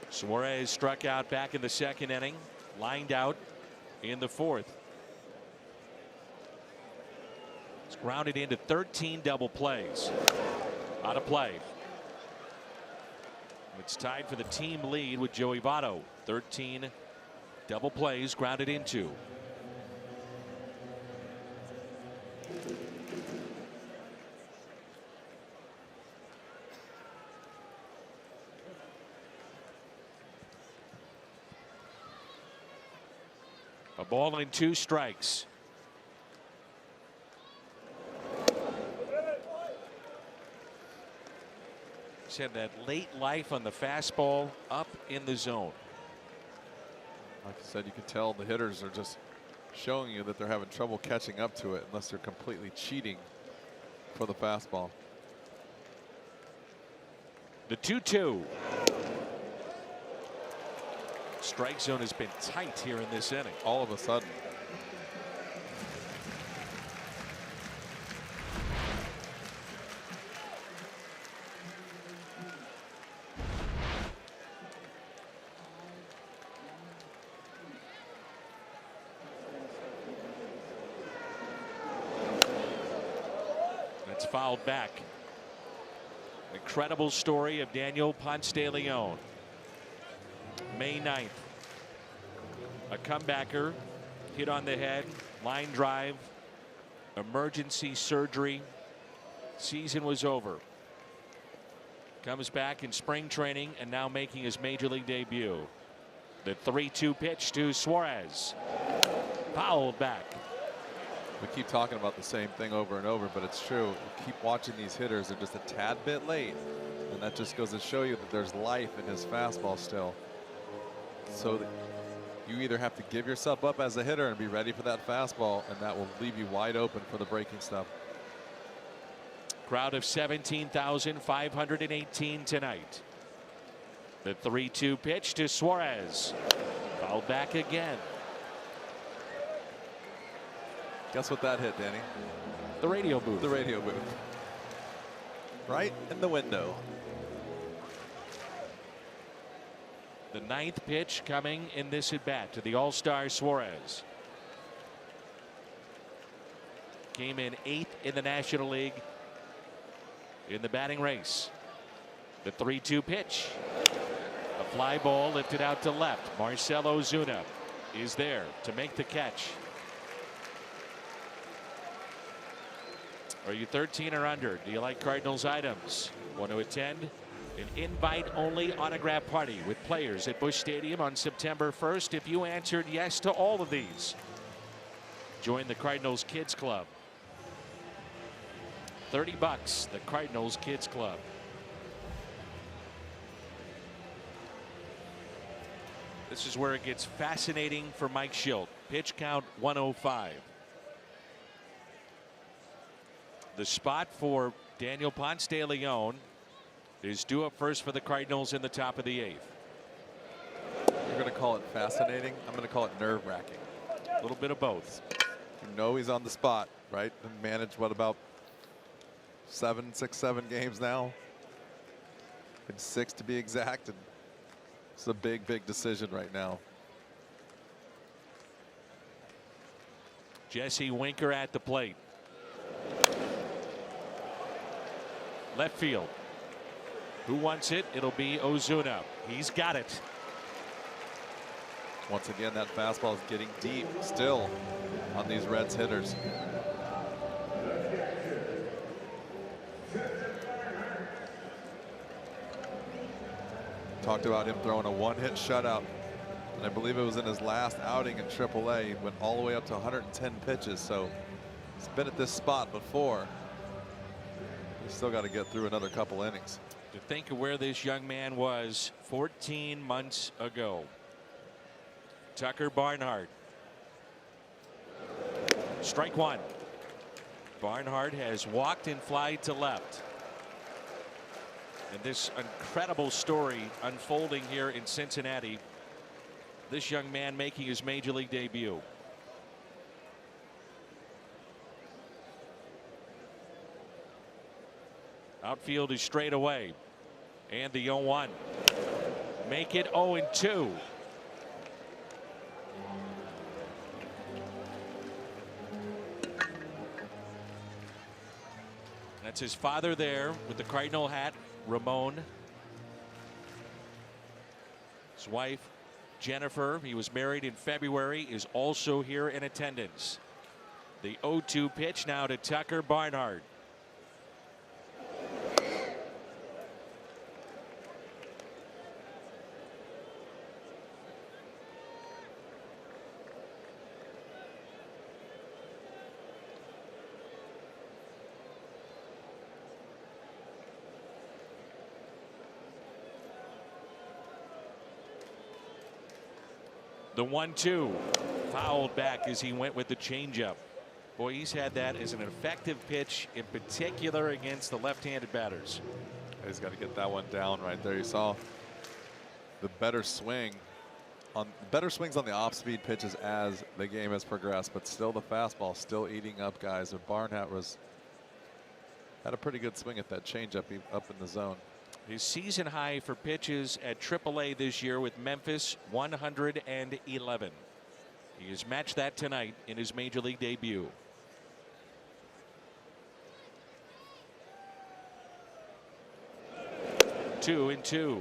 Suarez struck out back in the second inning. Lined out in the fourth. It's grounded into 13 double plays. Out of play. It's tied for the team lead with Joey Votto. 13 double plays grounded into. A ball and 2 strikes. Had that late life on the fastball up in the zone. Like I said, you can tell the hitters are just showing you that they're having trouble catching up to it unless they're completely cheating for the fastball. The 2-2. Strike zone has been tight here in this inning. All of a sudden. Fouled back. Incredible story of Daniel Ponce de Leon. May 9th. A comebacker, hit on the head, line drive, emergency surgery. Season was over. Comes back in spring training and now making his major league debut. The 3-2 pitch to Suarez. Fouled back. We keep talking about the same thing over and over, but it's true. You keep watching these hitters, they're just a tad bit late. And that just goes to show you that there's life in his fastball still. So that you either have to give yourself up as a hitter and be ready for that fastball, and that will leave you wide open for the breaking stuff. Crowd of 17,518 tonight. The 3-2 pitch to Suarez. Fouled back again. Guess what that hit, Danny? The radio booth. The radio booth. Right in the window. The 9th pitch coming in this at bat to the All-Star Suarez. came in 8th in the National League in the batting race. The 3-2 pitch. A fly ball lifted out to left. Marcell Ozuna is there to make the catch. Are you 13 or under? Do you like Cardinals items? Want to attend an invite-only autograph party with players at Busch Stadium on September 1st? If you answered yes to all of these, join the Cardinals Kids Club. $30, the Cardinals Kids Club. This is where it gets fascinating for Mike Shildt. Pitch count 105. The spot for Daniel Ponce de Leon is due up first for the Cardinals in the top of the 8th. You're going to call it fascinating. I'm going to call it nerve-wracking. A little bit of both. You know he's on the spot, right? And managed what, about 7 games now? And 6 to be exact. And it's a big decision right now. Jesse Winker at the plate. Left field. Who wants it? It'll be Ozuna. He's got it. Once again, that fastball is getting deep still on these Reds hitters. Talked about him throwing a one-hit shutout, and I believe it was in his last outing in AAA. He went all the way up to 110 pitches, so he's been at this spot before. He's still got to get through another couple innings. To think of where this young man was 14 months ago. Tucker Barnhart. Strike one. Barnhart has walked and fly to left. And this incredible story unfolding here in Cincinnati. This young man making his major league debut. Outfield is straight away. And the 0-1. Make it 0-2. That's his father there with the Cardinal hat, Ramon. His wife, Jennifer, he was married in February, is also here in attendance. The 0-2 pitch now to Tucker Barnhart. The 1-2 fouled back as he went with the changeup. Boy, he's had that as an effective pitch, in particular against the left-handed batters. He's got to get that one down right there. You saw the better swings on the off-speed pitches as the game has progressed, but still the fastball still eating up guys. And Barnhart had a pretty good swing at that changeup up in the zone. His season high for pitches at AAA this year with Memphis, 111. He has matched that tonight in his major league debut. Two and two.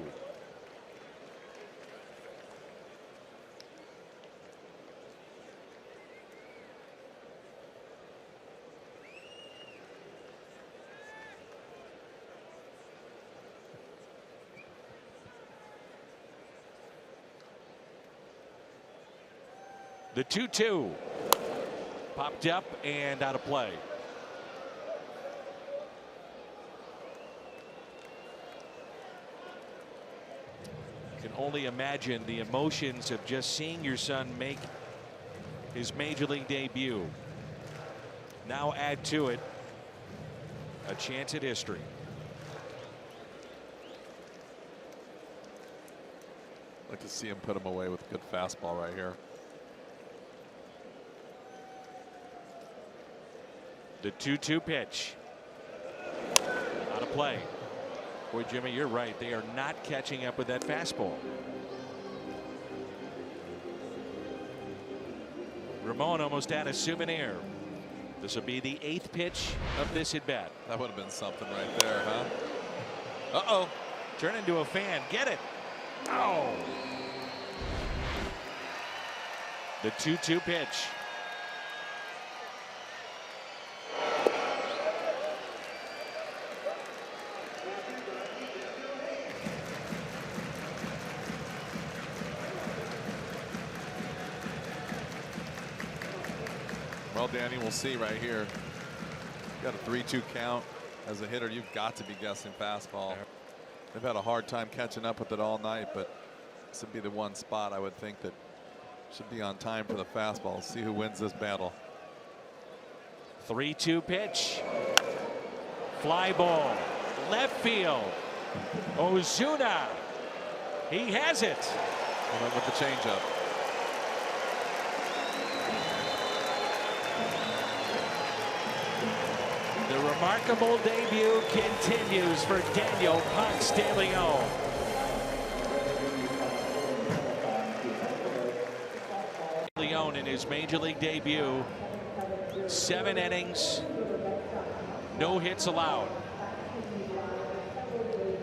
The 2-2 popped up and out of play. Can only imagine the emotions of just seeing your son make his major league debut. Now add to it a chance at history. I'd like to see him put him away with a good fastball right here. The 2-2 pitch. Out of play. Boy, Jimmy, you're right. They are not catching up with that fastball. Ramon almost had a souvenir. This will be the 8th pitch of this at bat. That would have been something right there, huh? Uh-oh. Turn into a fan. Get it. Oh. The 2-2 pitch. Well, Danny, we'll see right here. Got a 3-2 count. As a hitter, you've got to be guessing fastball. They've had a hard time catching up with it all night, but this would be the one spot I would think that should be on time for the fastball. See who wins this battle. 3-2 pitch. Fly ball. Left field. Ozuna. He has it. And then with the changeup. The remarkable debut continues for Daniel Ponce de Leon. Leon in his major league debut, 7 innings, no hits allowed.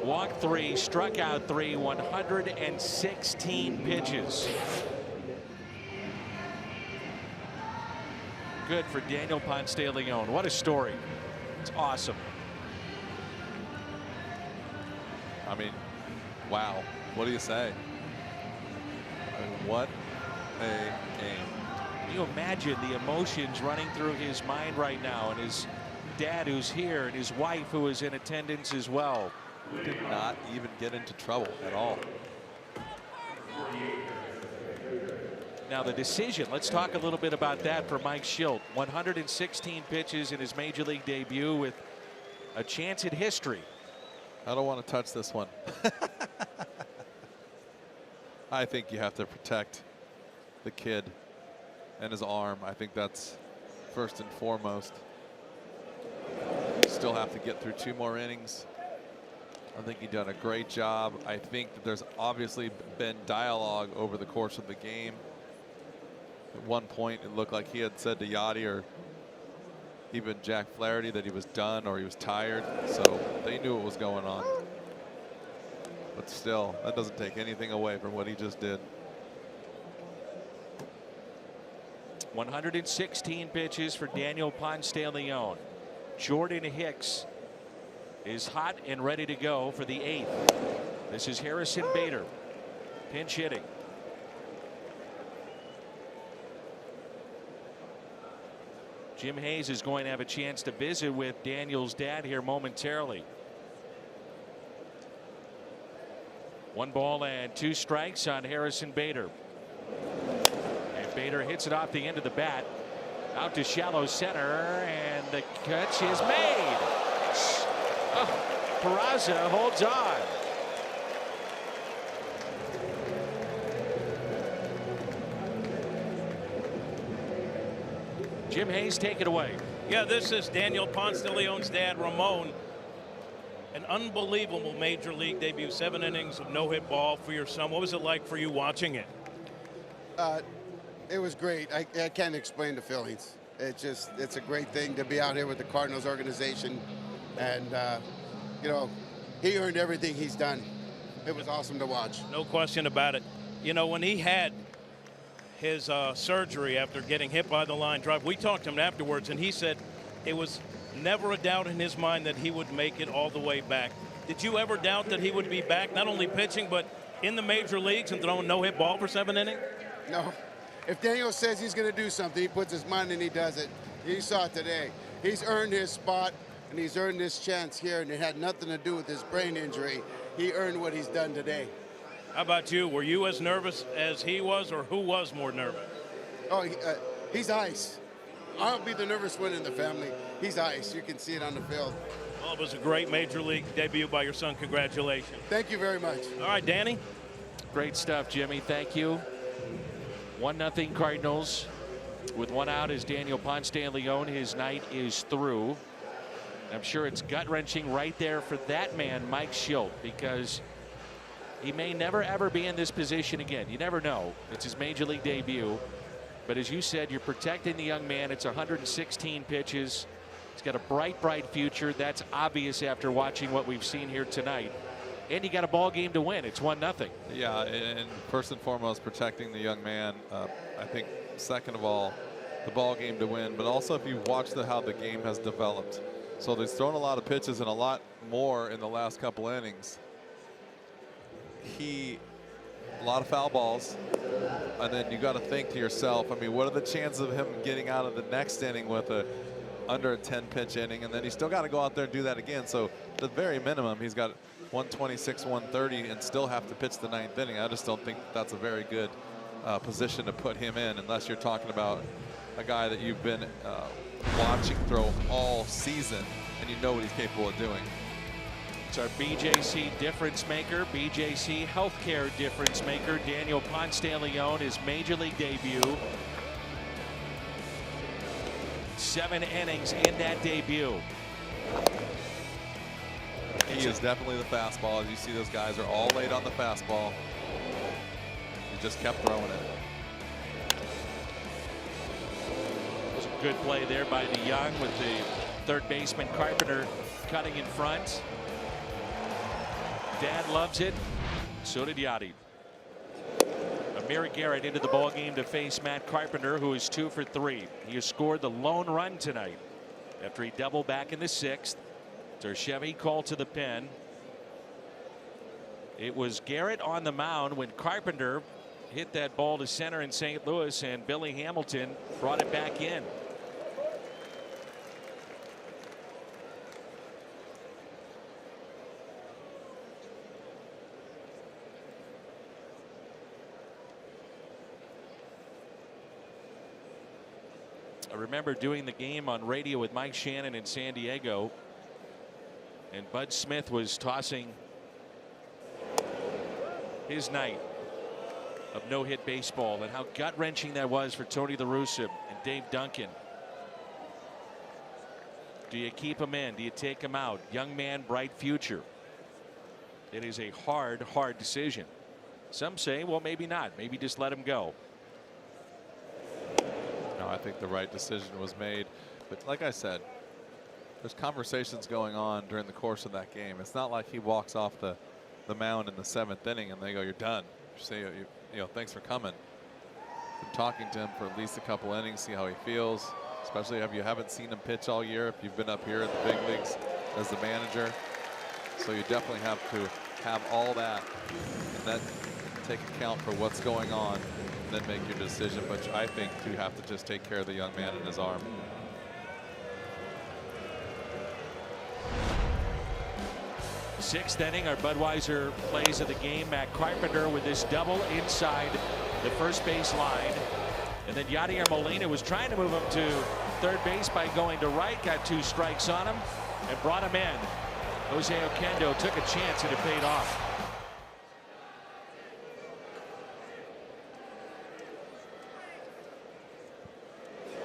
Walked 3, struck out 3, 116 pitches. Good for Daniel Ponce de Leon. What a story. It's awesome. I mean, wow. What do you say? I mean, what a game. Can you imagine the emotions running through his mind right now, and his dad who's here and his wife who is in attendance as well. Did not even get into trouble at all. Now the decision, let's talk a little bit about that for Mike Shildt. 116 pitches in his major league debut with a chance at history. I don't want to touch this one. I think you have to protect the kid and his arm. I think that's first and foremost. Still have to get through 2 more innings. I think he's done a great job. I think that there's obviously been dialogue over the course of the game. At one point, it looked like he had said to Yachty or even Jack Flaherty that he was done or he was tired. So they knew what was going on. But still, that doesn't take anything away from what he just did. 116 pitches for Daniel Ponce de Leon. Jordan Hicks is hot and ready to go for the 8th. This is Harrison Bader, pinch hitting. Jim Hayes is going to have a chance to visit with Daniel's dad here momentarily. 1 ball and 2 strikes on Harrison Bader. And Bader hits it off the end of the bat. Out to shallow center, and the catch is made. Oh, Peraza holds on. Jim Hayes, take it away. Yeah, this is Daniel Ponce de Leon's dad, Ramon. An unbelievable major league debut. 7 innings of no-hit ball for your son. What was it like for you watching it? It was great. I can't explain the feelings. It's a great thing to be out here with the Cardinals organization. And, you know, he earned everything he's done. It was awesome to watch. No question about it. You know, when he had his surgery after getting hit by the line drive, we talked to him afterwards, and he said it was never a doubt in his mind that he would make it all the way back. Did you ever doubt that he would be back, not only pitching, but in the major leagues and throwing no-hit ball for 7 innings? No. If Daniel says he's going to do something, he puts his mind and he does it. You saw it today. He's earned his spot, and he's earned this chance here, and it had nothing to do with his brain injury. He earned what he's done today. How about you? Were you as nervous as he was, or who was more nervous? Oh, he's ice. I'll be the nervous one in the family. He's ice. You can see it on the field. Well, it was a great major league debut by your son. Congratulations. Thank you very much. All right, Danny. Great stuff, Jimmy. Thank you. 1-0 Cardinals. With 1 out is Daniel Ponce de Leon. His night is through. I'm sure it's gut-wrenching right there for that man, Mike Shildt, because he may never, ever be in this position again. You never know. It's his major league debut. But as you said, you're protecting the young man. It's 116 pitches. He's got a bright, bright future. That's obvious after watching what we've seen here tonight. And you got a ball game to win. It's 1-0. Yeah, and first and foremost, protecting the young man. I think second of all, the ball game to win. But also, if you watch how the game has developed, so there's thrown a lot of pitches and a lot more in the last couple innings. A lot of foul balls, and then you got to think to yourself, I mean, what are the chances of him getting out of the next inning with under a 10 pitch inning, and then he's still got to go out there and do that again. So at the very minimum, he's got 126, 130, and still have to pitch the 9th inning. I just don't think that's a very good position to put him in, unless you're talking about a guy that you've been watching throw all season and you know what he's capable of doing. It's our BJC difference maker, BJC healthcare difference maker, Daniel Ponce de Leon, his major league debut. 7 innings in that debut. He is definitely the fastball. As you see, those guys are all laid on the fastball. He just kept throwing it. It was a good play there by the young with the third baseman Carpenter cutting in front. Dad loves it. So did Yachty. Amir Garrett into the ball game to face Matt Carpenter, who is 2 for 3. He has scored the lone run tonight after he doubled back in the 6th. Tershevy called to the pen. It was Garrett on the mound when Carpenter hit that ball to center in St. Louis, and Billy Hamilton brought it back in. I remember doing the game on radio with Mike Shannon in San Diego, and Bud Smith was tossing his night of no-hit baseball, and how gut-wrenching that was for Tony La Russa and Dave Duncan. Do you keep him in? Do you take him out? Young man, bright future. It is a hard, hard decision. Some say, well, maybe not. Maybe just let him go. I think the right decision was made, but like I said, there's conversations going on during the course of that game. It's not like he walks off the mound in the 7th inning and they go, "You're done." You say, you know, "Thanks for coming." Been talking to him for at least a couple innings, see how he feels, especially if you haven't seen him pitch all year, if you've been up here at the big leagues as the manager. So you definitely have to have all that and then take account for what's going on, then make your decision. But I think you have to just take care of the young man and his arm. Sixth inning, our Budweiser plays of the game. Matt Carpenter with this double inside the first base line. And then Yadier Molina was trying to move him to third base by going to right, got 2 strikes on him and brought him in. Jose Oquendo took a chance and it paid off.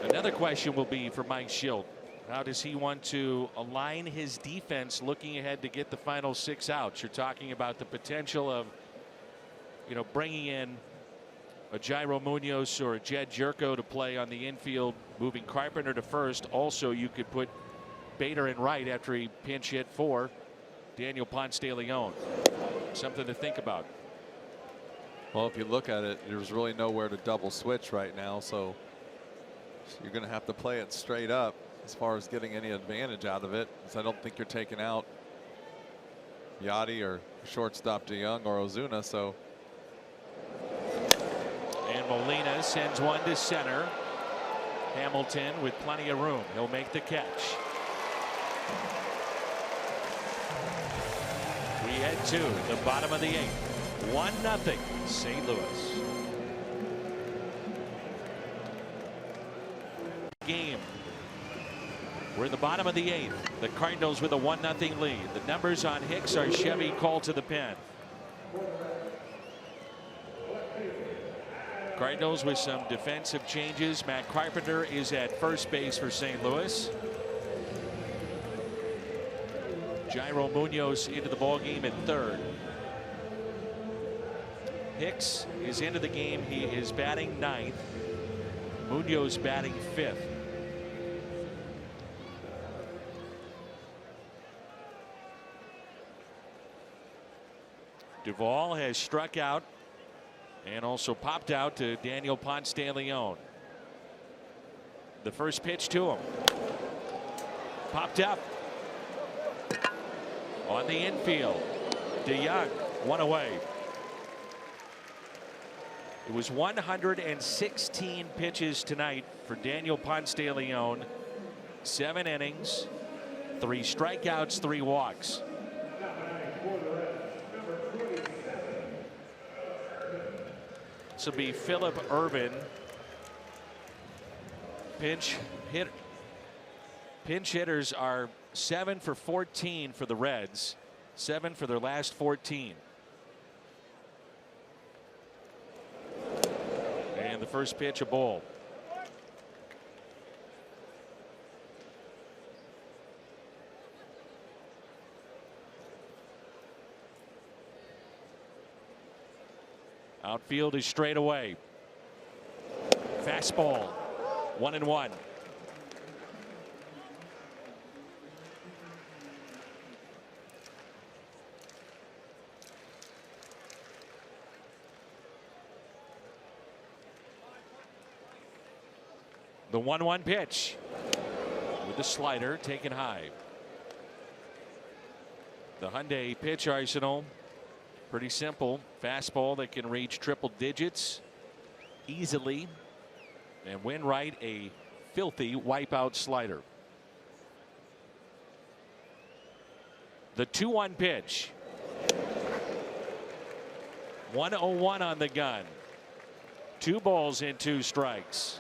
Another question will be for Mike Schilt. How does he want to align his defense looking ahead to get the final 6 outs? You're talking about the potential of, you know, bringing in a Jairo Munoz or a Jed Jerko to play on the infield, moving Carpenter to first. Also, you could put Bader in right after he pinch hit for Daniel Ponce de Leon. Something to think about. Well, if you look at it, there's really nowhere to double switch right now, so you're going to have to play it straight up as far as getting any advantage out of it, because I don't think you're taking out Yachty or shortstop DeYoung or Ozuna. So, and Molina sends one to center. Hamilton with plenty of room. He'll make the catch. We head to the bottom of the 8th. 1-0 St. Louis. Game. We're in the bottom of the 8th. The Cardinals with a 1-0 lead. The numbers on Hicks are Chevy called to the pen. Cardinals with some defensive changes. Matt Carpenter is at first base for St. Louis. Jairo Munoz into the ball game at third. Hicks is into the game. He is batting 9th. Munoz batting 5th. Duvall has struck out and also popped out to Daniel Ponce de Leon. The first pitch to him. Popped up. On the infield. DeYoung, one away. It was 116 pitches tonight for Daniel Ponce de Leon. 7 innings, 3 strikeouts, 3 walks. This will be Phillip Ervin. Pinch hitters are 7 for 14 for the Reds, 7 for their last 14. And the first pitch, a ball. Outfield is straight away. Fastball, 1-1. The 1-1 pitch with the slider taken high. The Hyundai pitch arsenal, pretty simple. Fastball that can reach triple digits easily, and when right, a filthy wipeout slider. The 2-1 pitch. 1-0-1 on the gun. 2 balls and 2 strikes.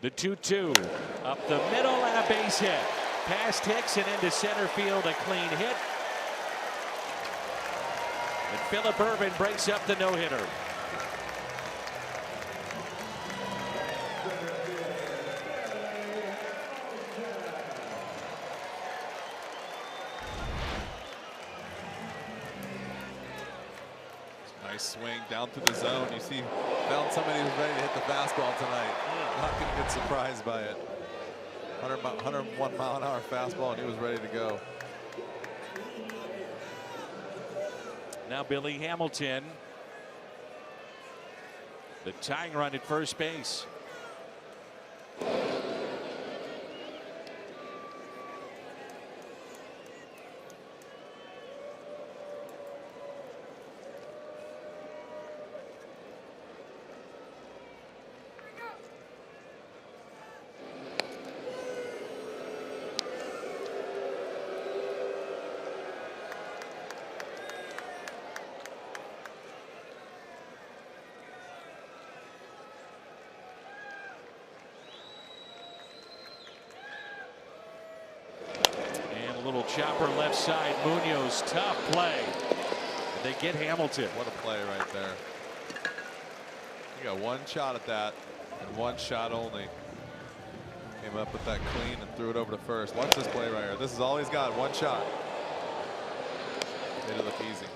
The 2-2 up the middle and a base hit. Past Hicks and into center field, a clean hit. And Phillip Ervin breaks up the no-hitter. Nice swing down through the zone. You see, found somebody who's ready to hit the fastball tonight. Not going to get surprised by it. 101 mile an hour fastball, and he was ready to go. Now Billy Hamilton. The tying run at first base. Little chopper left side. Munoz, tough play. And they get Hamilton. What a play right there. You got one shot at that, and one shot only. Came up with that clean and threw it over to first. Watch this play right here. This is all he's got. One shot. Made it look easy.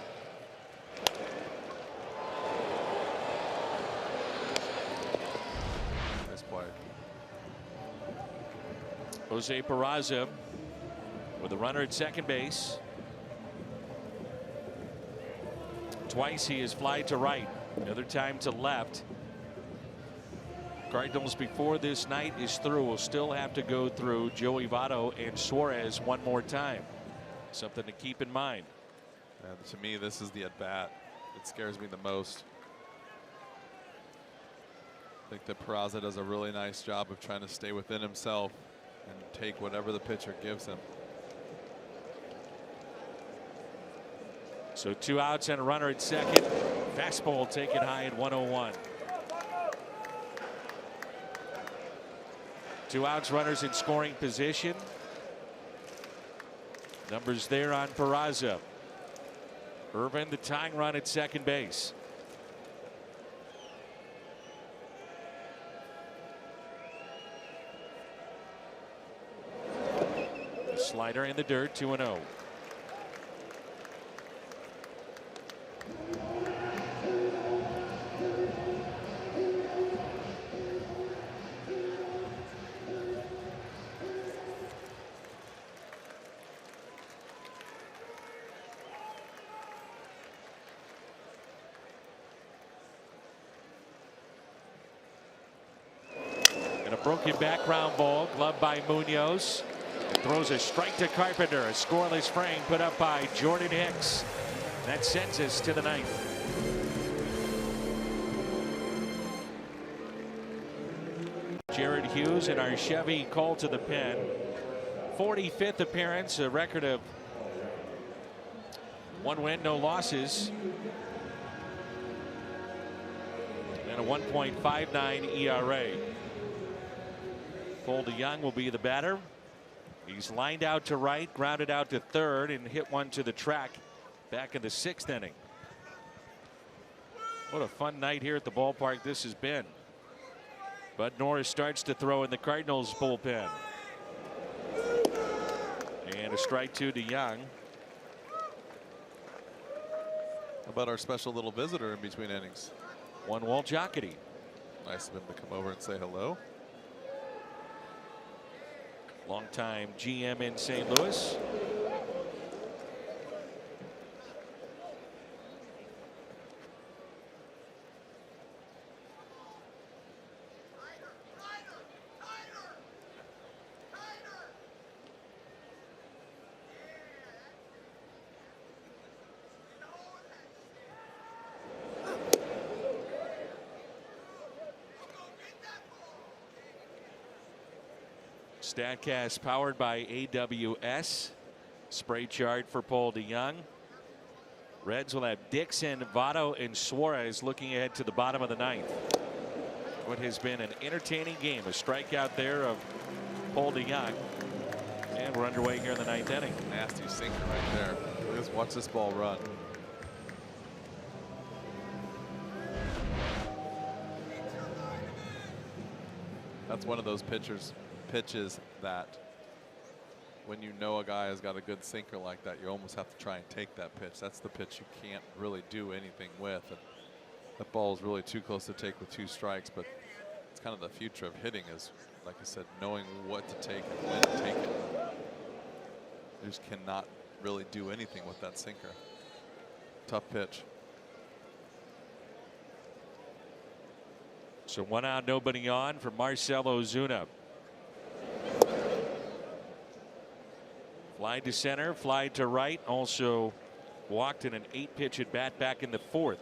Nice play. Jose Peraza with a runner at second base. Twice he has flied to right, another time to left. Cardinals, before this night is through, will still have to go through Joey Votto and Suarez one more time. Something to keep in mind. And to me, this is the at-bat that scares me the most. I think that Peraza does a really nice job of trying to stay within himself and take whatever the pitcher gives him. So 2 outs and a runner at second. Fastball taken high at 101. 2 outs, runners in scoring position. Numbers there on Peraza. Ervin, the tying run at second base. Slider in the dirt, 2-0. And a broken background ball, gloved by Munoz. Throws a strike to Carpenter. A scoreless frame put up by Jordan Hicks. That sends us to the ninth. Jared Hughes and our Chevy called to the pen. 45th appearance, a record of 1 win, no losses. And a 1.59 ERA. Paul DeJong will be the batter. He's lined out to right, grounded out to third, and hit one to the track back in the 6th inning. What a fun night here at the ballpark this has been. Bud Norris starts to throw in the Cardinals bullpen. And a strike to DeJong. How about our special little visitor in between innings? One Walt Jocketty. Nice of him to come over and say hello. Longtime GM in St. Louis. StatCast powered by AWS. Spray chart for Paul DeJong. Reds will have Dixon, Votto, and Suarez looking ahead to the bottom of the 9th. What has been an entertaining game. A strikeout there of Paul DeJong. And we're underway here in the 9th inning. Nasty sinker right there. Just watch this ball run. That's one of those pitches that when you know a guy has got a good sinker like that, you almost have to try and take that pitch. That's the pitch you can't really do anything with. And that ball is really too close to take with 2 strikes, but it's kind of the future of hitting is, like I said, knowing what to take and when to take it. You just cannot really do anything with that sinker. Tough pitch. So 1 out, nobody on for Marcell Ozuna. Fly to center, fly to right. Also walked in an 8-pitch at bat back in the 4th.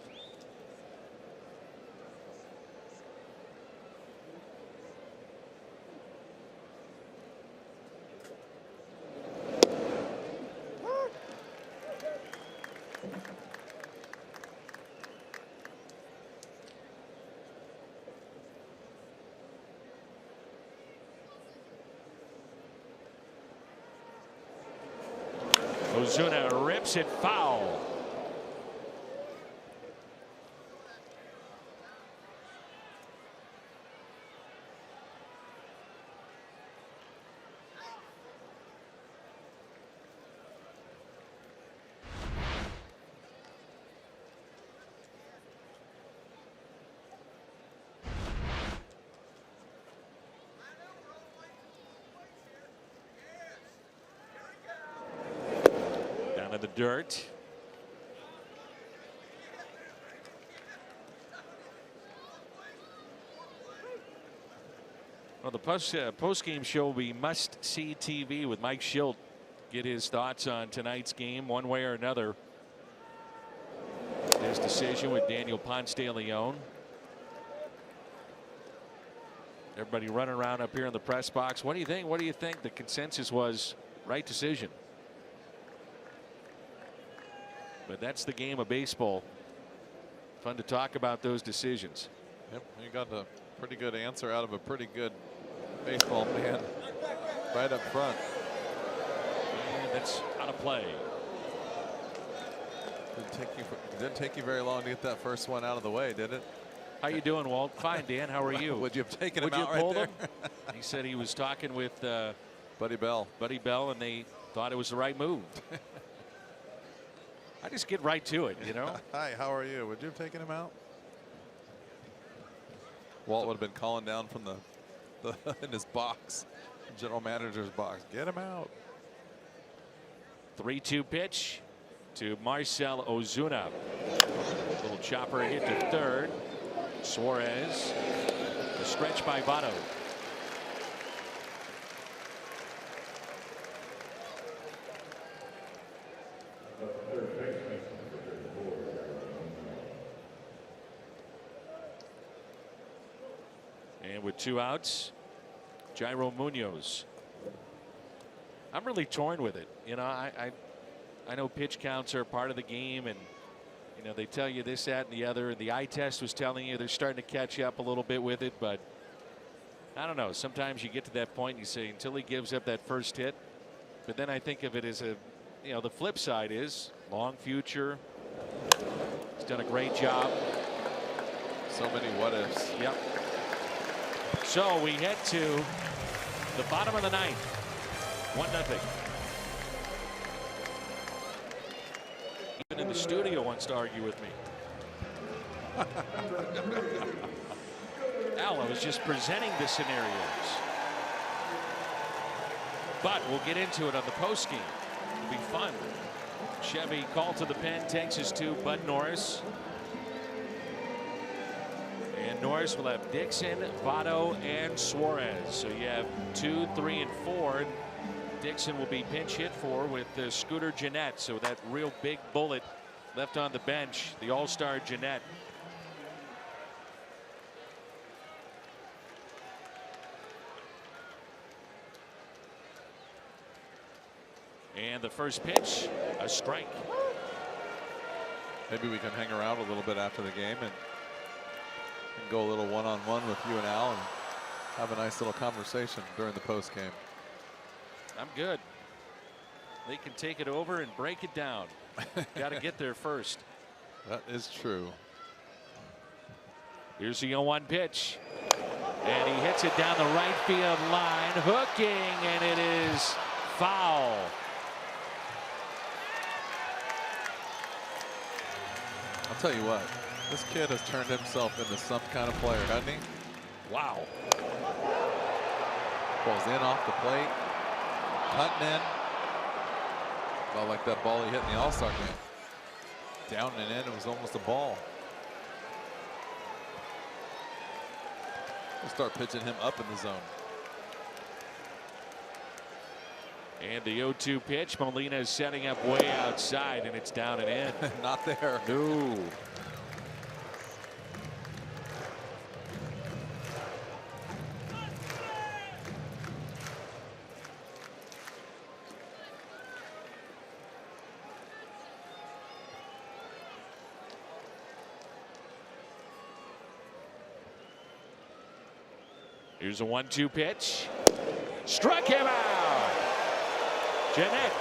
Ozuna rips it foul. The dirt. Well, the post-game show will be must-see TV with Mike Schilt. Get his thoughts on tonight's game one way or another. His decision with Daniel Ponce de Leon. Everybody running around up here in the press box. What do you think? What do you think? The consensus was right decision. But that's the game of baseball. Fun to talk about those decisions. Yep, you got a pretty good answer out of a pretty good baseball man right up front. And that's out of play. Didn't take you very long to get that first one out of the way, did it? How you doing, Walt? Fine, Dan. How are you? Would you have taken him Would you out have pulled right him? He said he was talking with Buddy Bell. Buddy Bell, and they thought it was the right move. I just get right to it, you know. Hi, how are you? Would you have taken him out? Walt would have been calling down from the in his box, general manager's box. Get him out. 3-2 pitch to Marcell Ozuna. Little chopper hit to third. Suarez. The stretch by Votto. And with 2 outs, Jairo Munoz. I'm really torn with it. You know, I know pitch counts are part of the game, and you know they tell you this, that, and the other. And the eye test was telling you they're starting to catch up a little bit with it, but I don't know. Sometimes you get to that point and you say until he gives up that first hit. But then I think of it as a, you know, the flip side is long future. He's done a great job. So many what ifs. Yep. So we head to the bottom of the ninth. 1-0. Even in the studio wants to argue with me. Al, I was just presenting the scenarios. But we'll get into it on the post game. It'll be fun. Chevy called to the pen, takes us to Bud Norris. And Norris will have Dixon, Votto, and Suarez. So you have 2, 3, and 4. Dixon will be pinch hit for with Scooter Gennett. So that real big bullet left on the bench, the all-star Gennett. And the first pitch, a strike. Maybe we can hang around a little bit after the game and go a little one-on-one with you and Al and have a nice little conversation during the post game. I'm good. They can take it over and break it down. Got to get there first. That is true. Here's the 0-1 pitch. And he hits it down the right field line, hooking, and it is foul. I'll tell you what, this kid has turned himself into some kind of player, hasn't he? Wow. Ball's in off the plate. Cutting in. Well, like that ball he hit in the All-Star game. Down and in, it was almost a ball. We'll start pitching him up in the zone. And the 0-2 pitch, Molina is setting up way outside, and it's down and in. Not there. No. Here's a 1-2 pitch. Struck him out. Gennett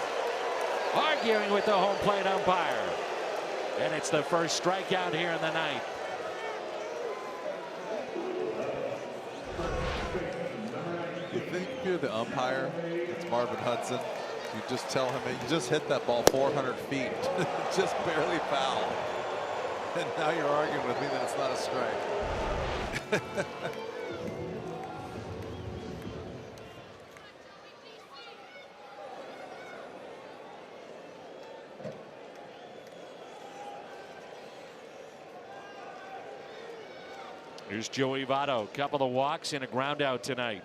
arguing with the home plate umpire. And it's the first strikeout here in the ninth. You think if you're the umpire, it's Marvin Hudson, you just tell him, hey, you just hit that ball 400 feet, just barely foul. And now you're arguing with me that it's not a strike. Here's Joey Votto, couple of walks and a ground out tonight.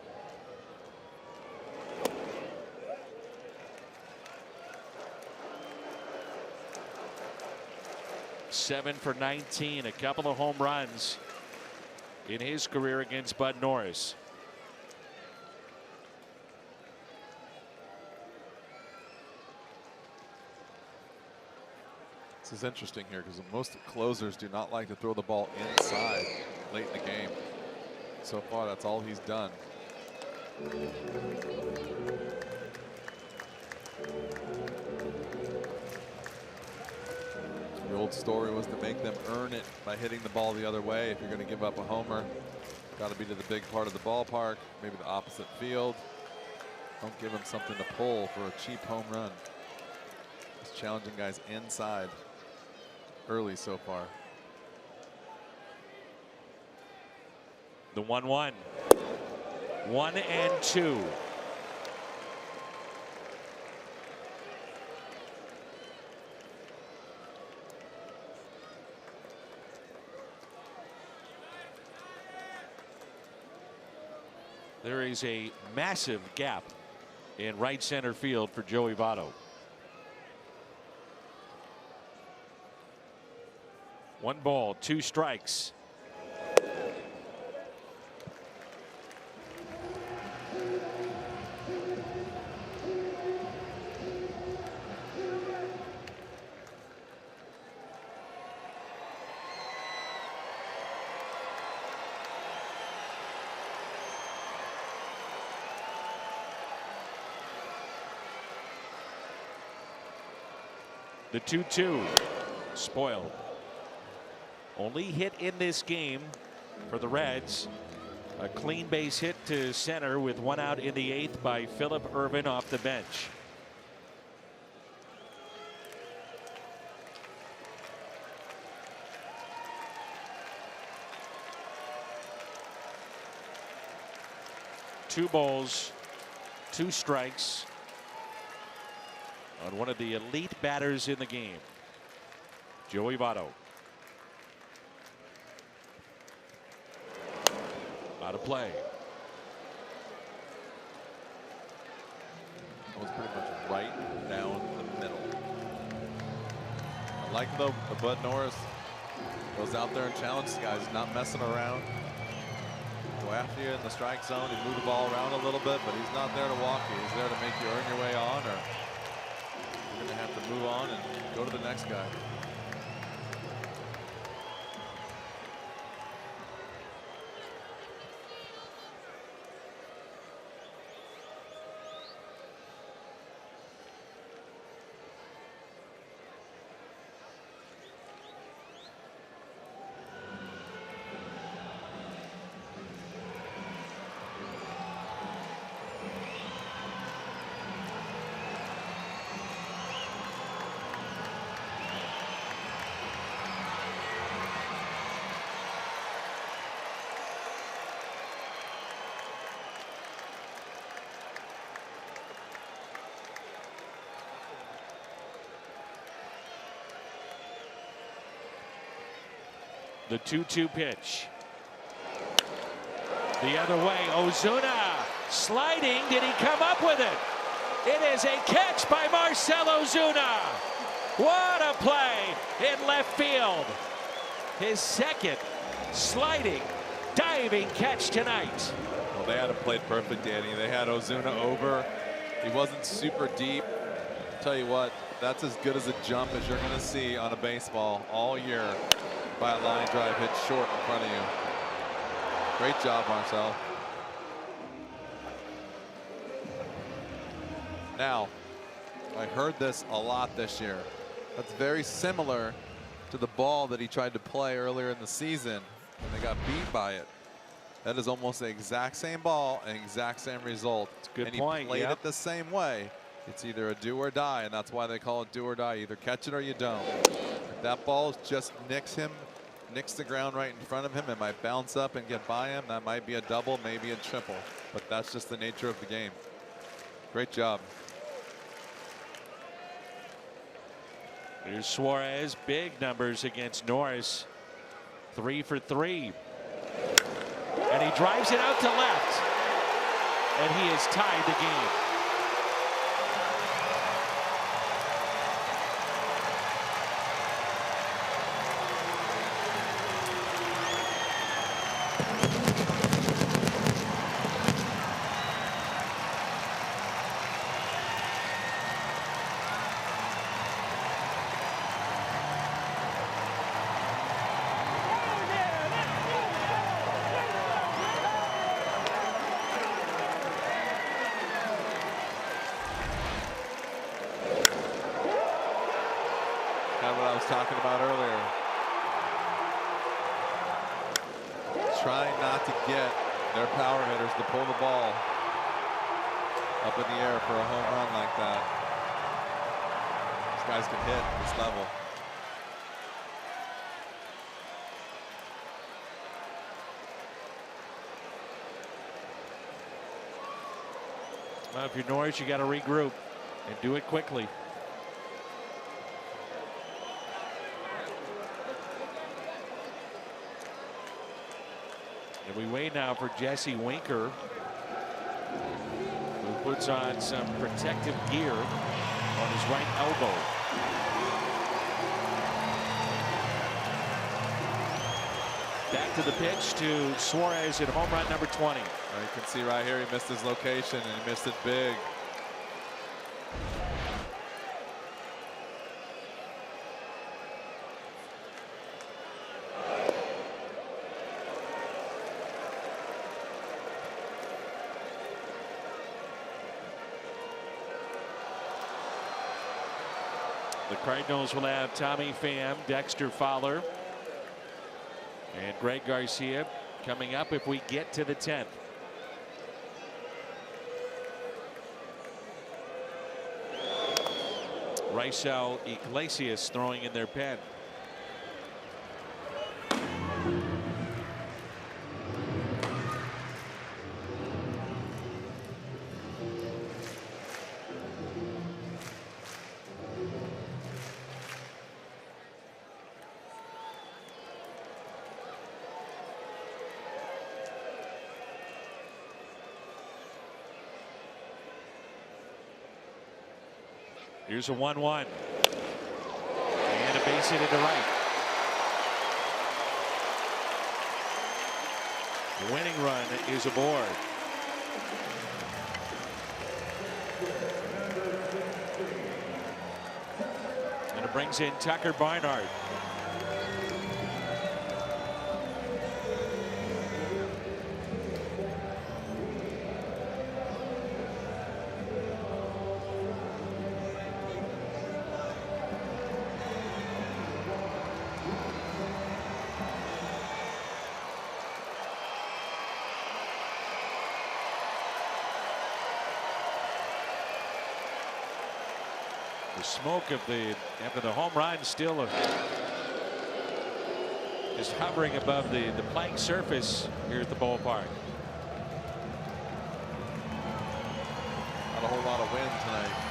Seven for 19, a couple of home runs in his career against Bud Norris. This is interesting here because most closers do not like to throw the ball inside late in the game. So far, that's all he's done. The old story was to make them earn it by hitting the ball the other way. If you're going to give up a homer, got to be to the big part of the ballpark, maybe the opposite field. Don't give him something to pull for a cheap home run. He's challenging guys inside early so far. The 1-1. 1-2. There is a massive gap in right center field for Joey Votto. 1 ball, 2 strikes. The 2-2 spoiled. Only hit in this game for the Reds. A clean base hit to center with 1 out in the 8th by Phillip Ervin off the bench. Two balls, 2 strikes on one of the elite batters in the game, Joey Votto. Out of play. That was pretty much right down the middle. I like the Bud Norris goes out there and challenges guys, not messing around. Go after you in the strike zone. He moved the ball around a little bit, but he's not there to walk you. He's there to make you earn your way on, or you're going to have to move on and go to the next guy. The 2-2 pitch. The other way, Ozuna sliding. Did he come up with it? It is a catch by Marcell Ozuna. What a play in left field. His second sliding, diving catch tonight. Well, they had him played perfect, Danny. They had Ozuna over. He wasn't super deep. Tell you what, that's as good as a jump as you're going to see on a baseball all year by a line drive hit short in front of you. Great job, Marcell. Now, I heard this a lot this year. That's very similar to the ball that he tried to play earlier in the season, and they got beat by it. That is almost the exact same ball and exact same result. It's a good and point. He played it the same way. It's either a do or die, and that's why they call it do or die. Either catch it or you don't. If that ball just nicks the ground right in front of him, it might bounce up and get by him. That might be a double, maybe a triple, but that's just the nature of the game. Great job. Here's Suarez, big numbers against Norris. 3 for 3. And he drives it out to left. And he has tied the game. Talking about earlier. Trying not to get their power hitters to pull the ball. up in the air for a home run like that. These guys can hit at this level. Well, if you're Norris, you got to regroup and do it quickly. And we wait now for Jesse Winker, who puts on some protective gear on his right elbow. Back to the pitch to Suarez at home run number 20. Well, you can see right here he missed his location and he missed it big. The Cardinals will have Tommy Pham, Dexter Fowler, and Greg Garcia coming up if we get to the 10th. Raisel Iglesias throwing in their pen. Here's a 1-1. And a base hit into right. The winning run is aboard. And it brings in Tucker Barnhart. The smoke of after the home run still just hovering above the playing surface here at the ballpark. Not a whole lot of wind tonight.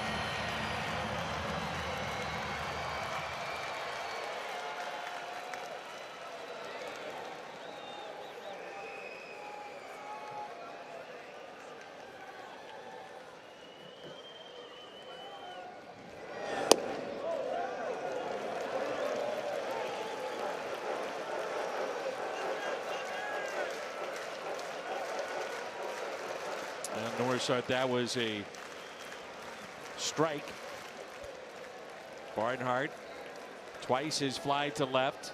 Norris thought that was a strike. Barnhart twice his fly to left,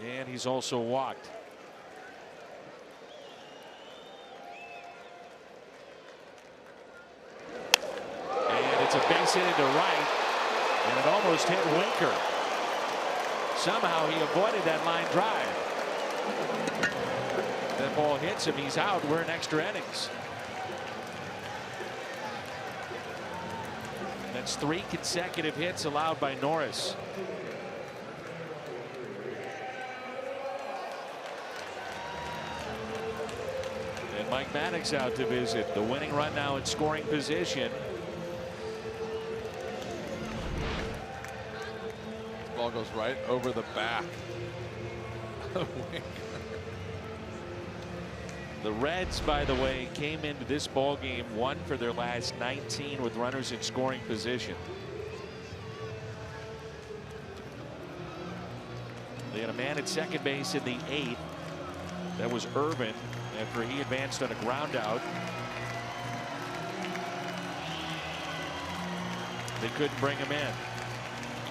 and he's also walked. And it's a base hit into right, and it almost hit Winker. Somehow he avoided that line drive. That ball hits him, he's out. We're in extra innings. That's 3 consecutive hits allowed by Norris. And Mike Maddox out to visit. The winning run now in scoring position. Ball goes right over the back. The Reds, by the way, came into this ball game 1 for their last 19 with runners in scoring position. They had a man at second base in the 8th. That was Ervin after he advanced on a ground out. They couldn't bring him in.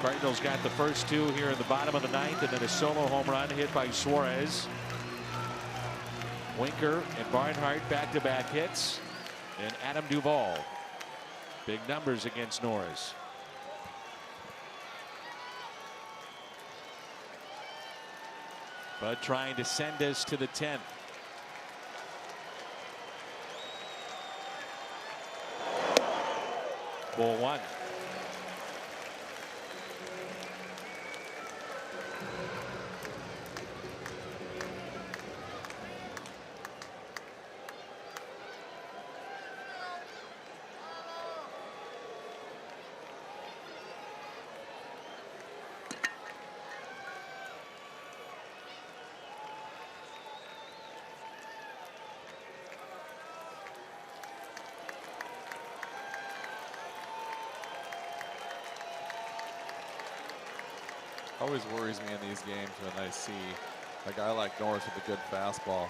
Cardinals got the first 2 here in the bottom of the 9th, and then a solo home run hit by Suarez. Winker and Barnhart back-to-back hits, and Adam Duvall. Big numbers against Norris. Bud trying to send us to the 10th. Ball 1. Always worries me in these games when I see a guy like Norris with a good fastball.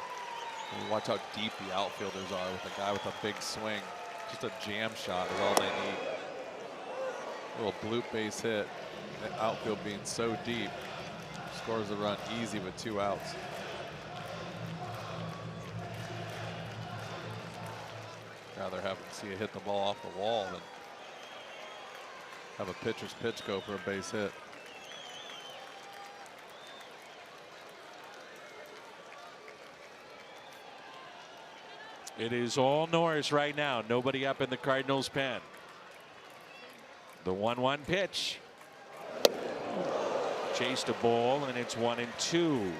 And you watch how deep the outfielders are with a guy with a big swing. Just a jam shot is all they need. A little bloop base hit. The outfield being so deep. Scores a run easy with 2 outs. Rather have him see it hit the ball off the wall than have a pitcher's pitch go for a base hit. It is all Norris right now. Nobody up in the Cardinals pen. The 1-1 pitch. Chased a ball, and it's 1-2.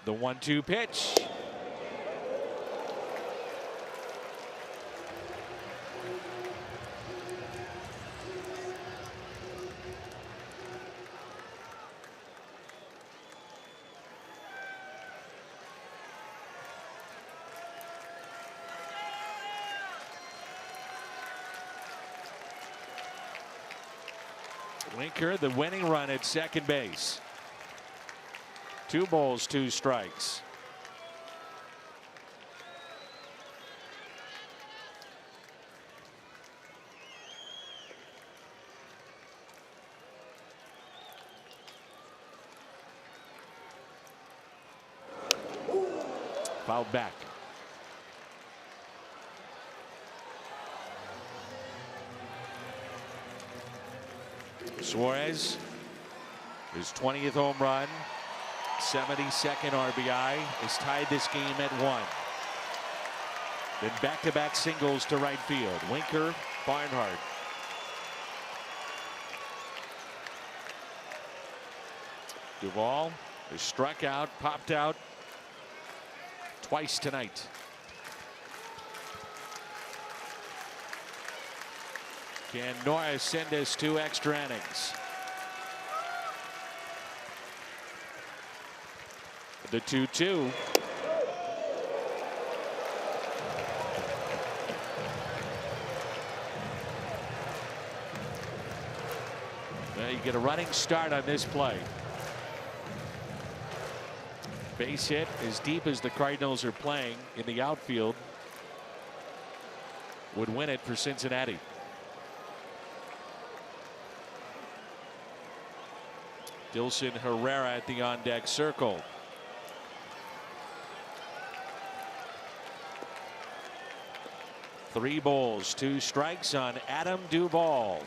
The 1-2 pitch. Winker, the winning run at second base. 2 balls, 2 strikes. Fouled back. Suarez, his 20th home run, 72nd RBI, has tied this game at 1. Then back-to-back singles to right field. Winker, Barnhart. Duvall is struck out, popped out twice tonight. Can Norris send us 2 extra innings? The 2-2. Well, you get a running start on this play. Base hit as deep as the Cardinals are playing in the outfield would win it for Cincinnati. Dilson Herrera at the on-deck circle. Three balls, 2 strikes on Adam Duvall.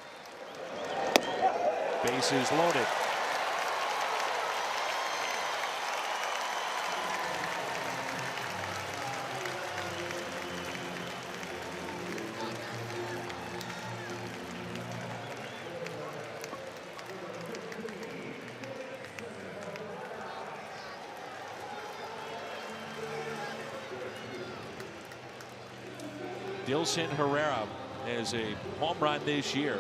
Bases loaded. Dilson Herrera has a home run this year,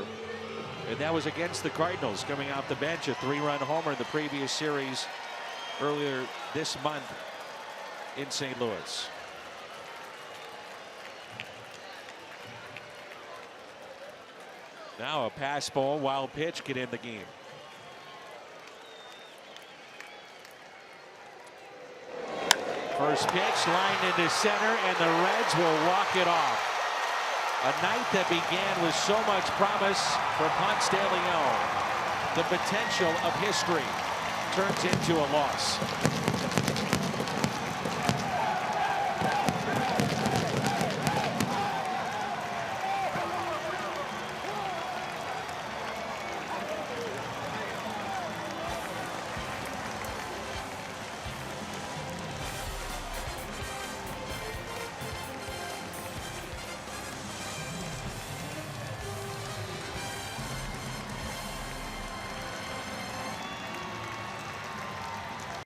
and that was against the Cardinals, coming off the bench, a 3-run homer in the previous series earlier this month in St. Louis. Now a pass ball, wild pitch get in the game. First pitch lined into center, and the Reds will walk it off. A night that began with so much promise for Ponce de Leon. The potential of history turns into a loss.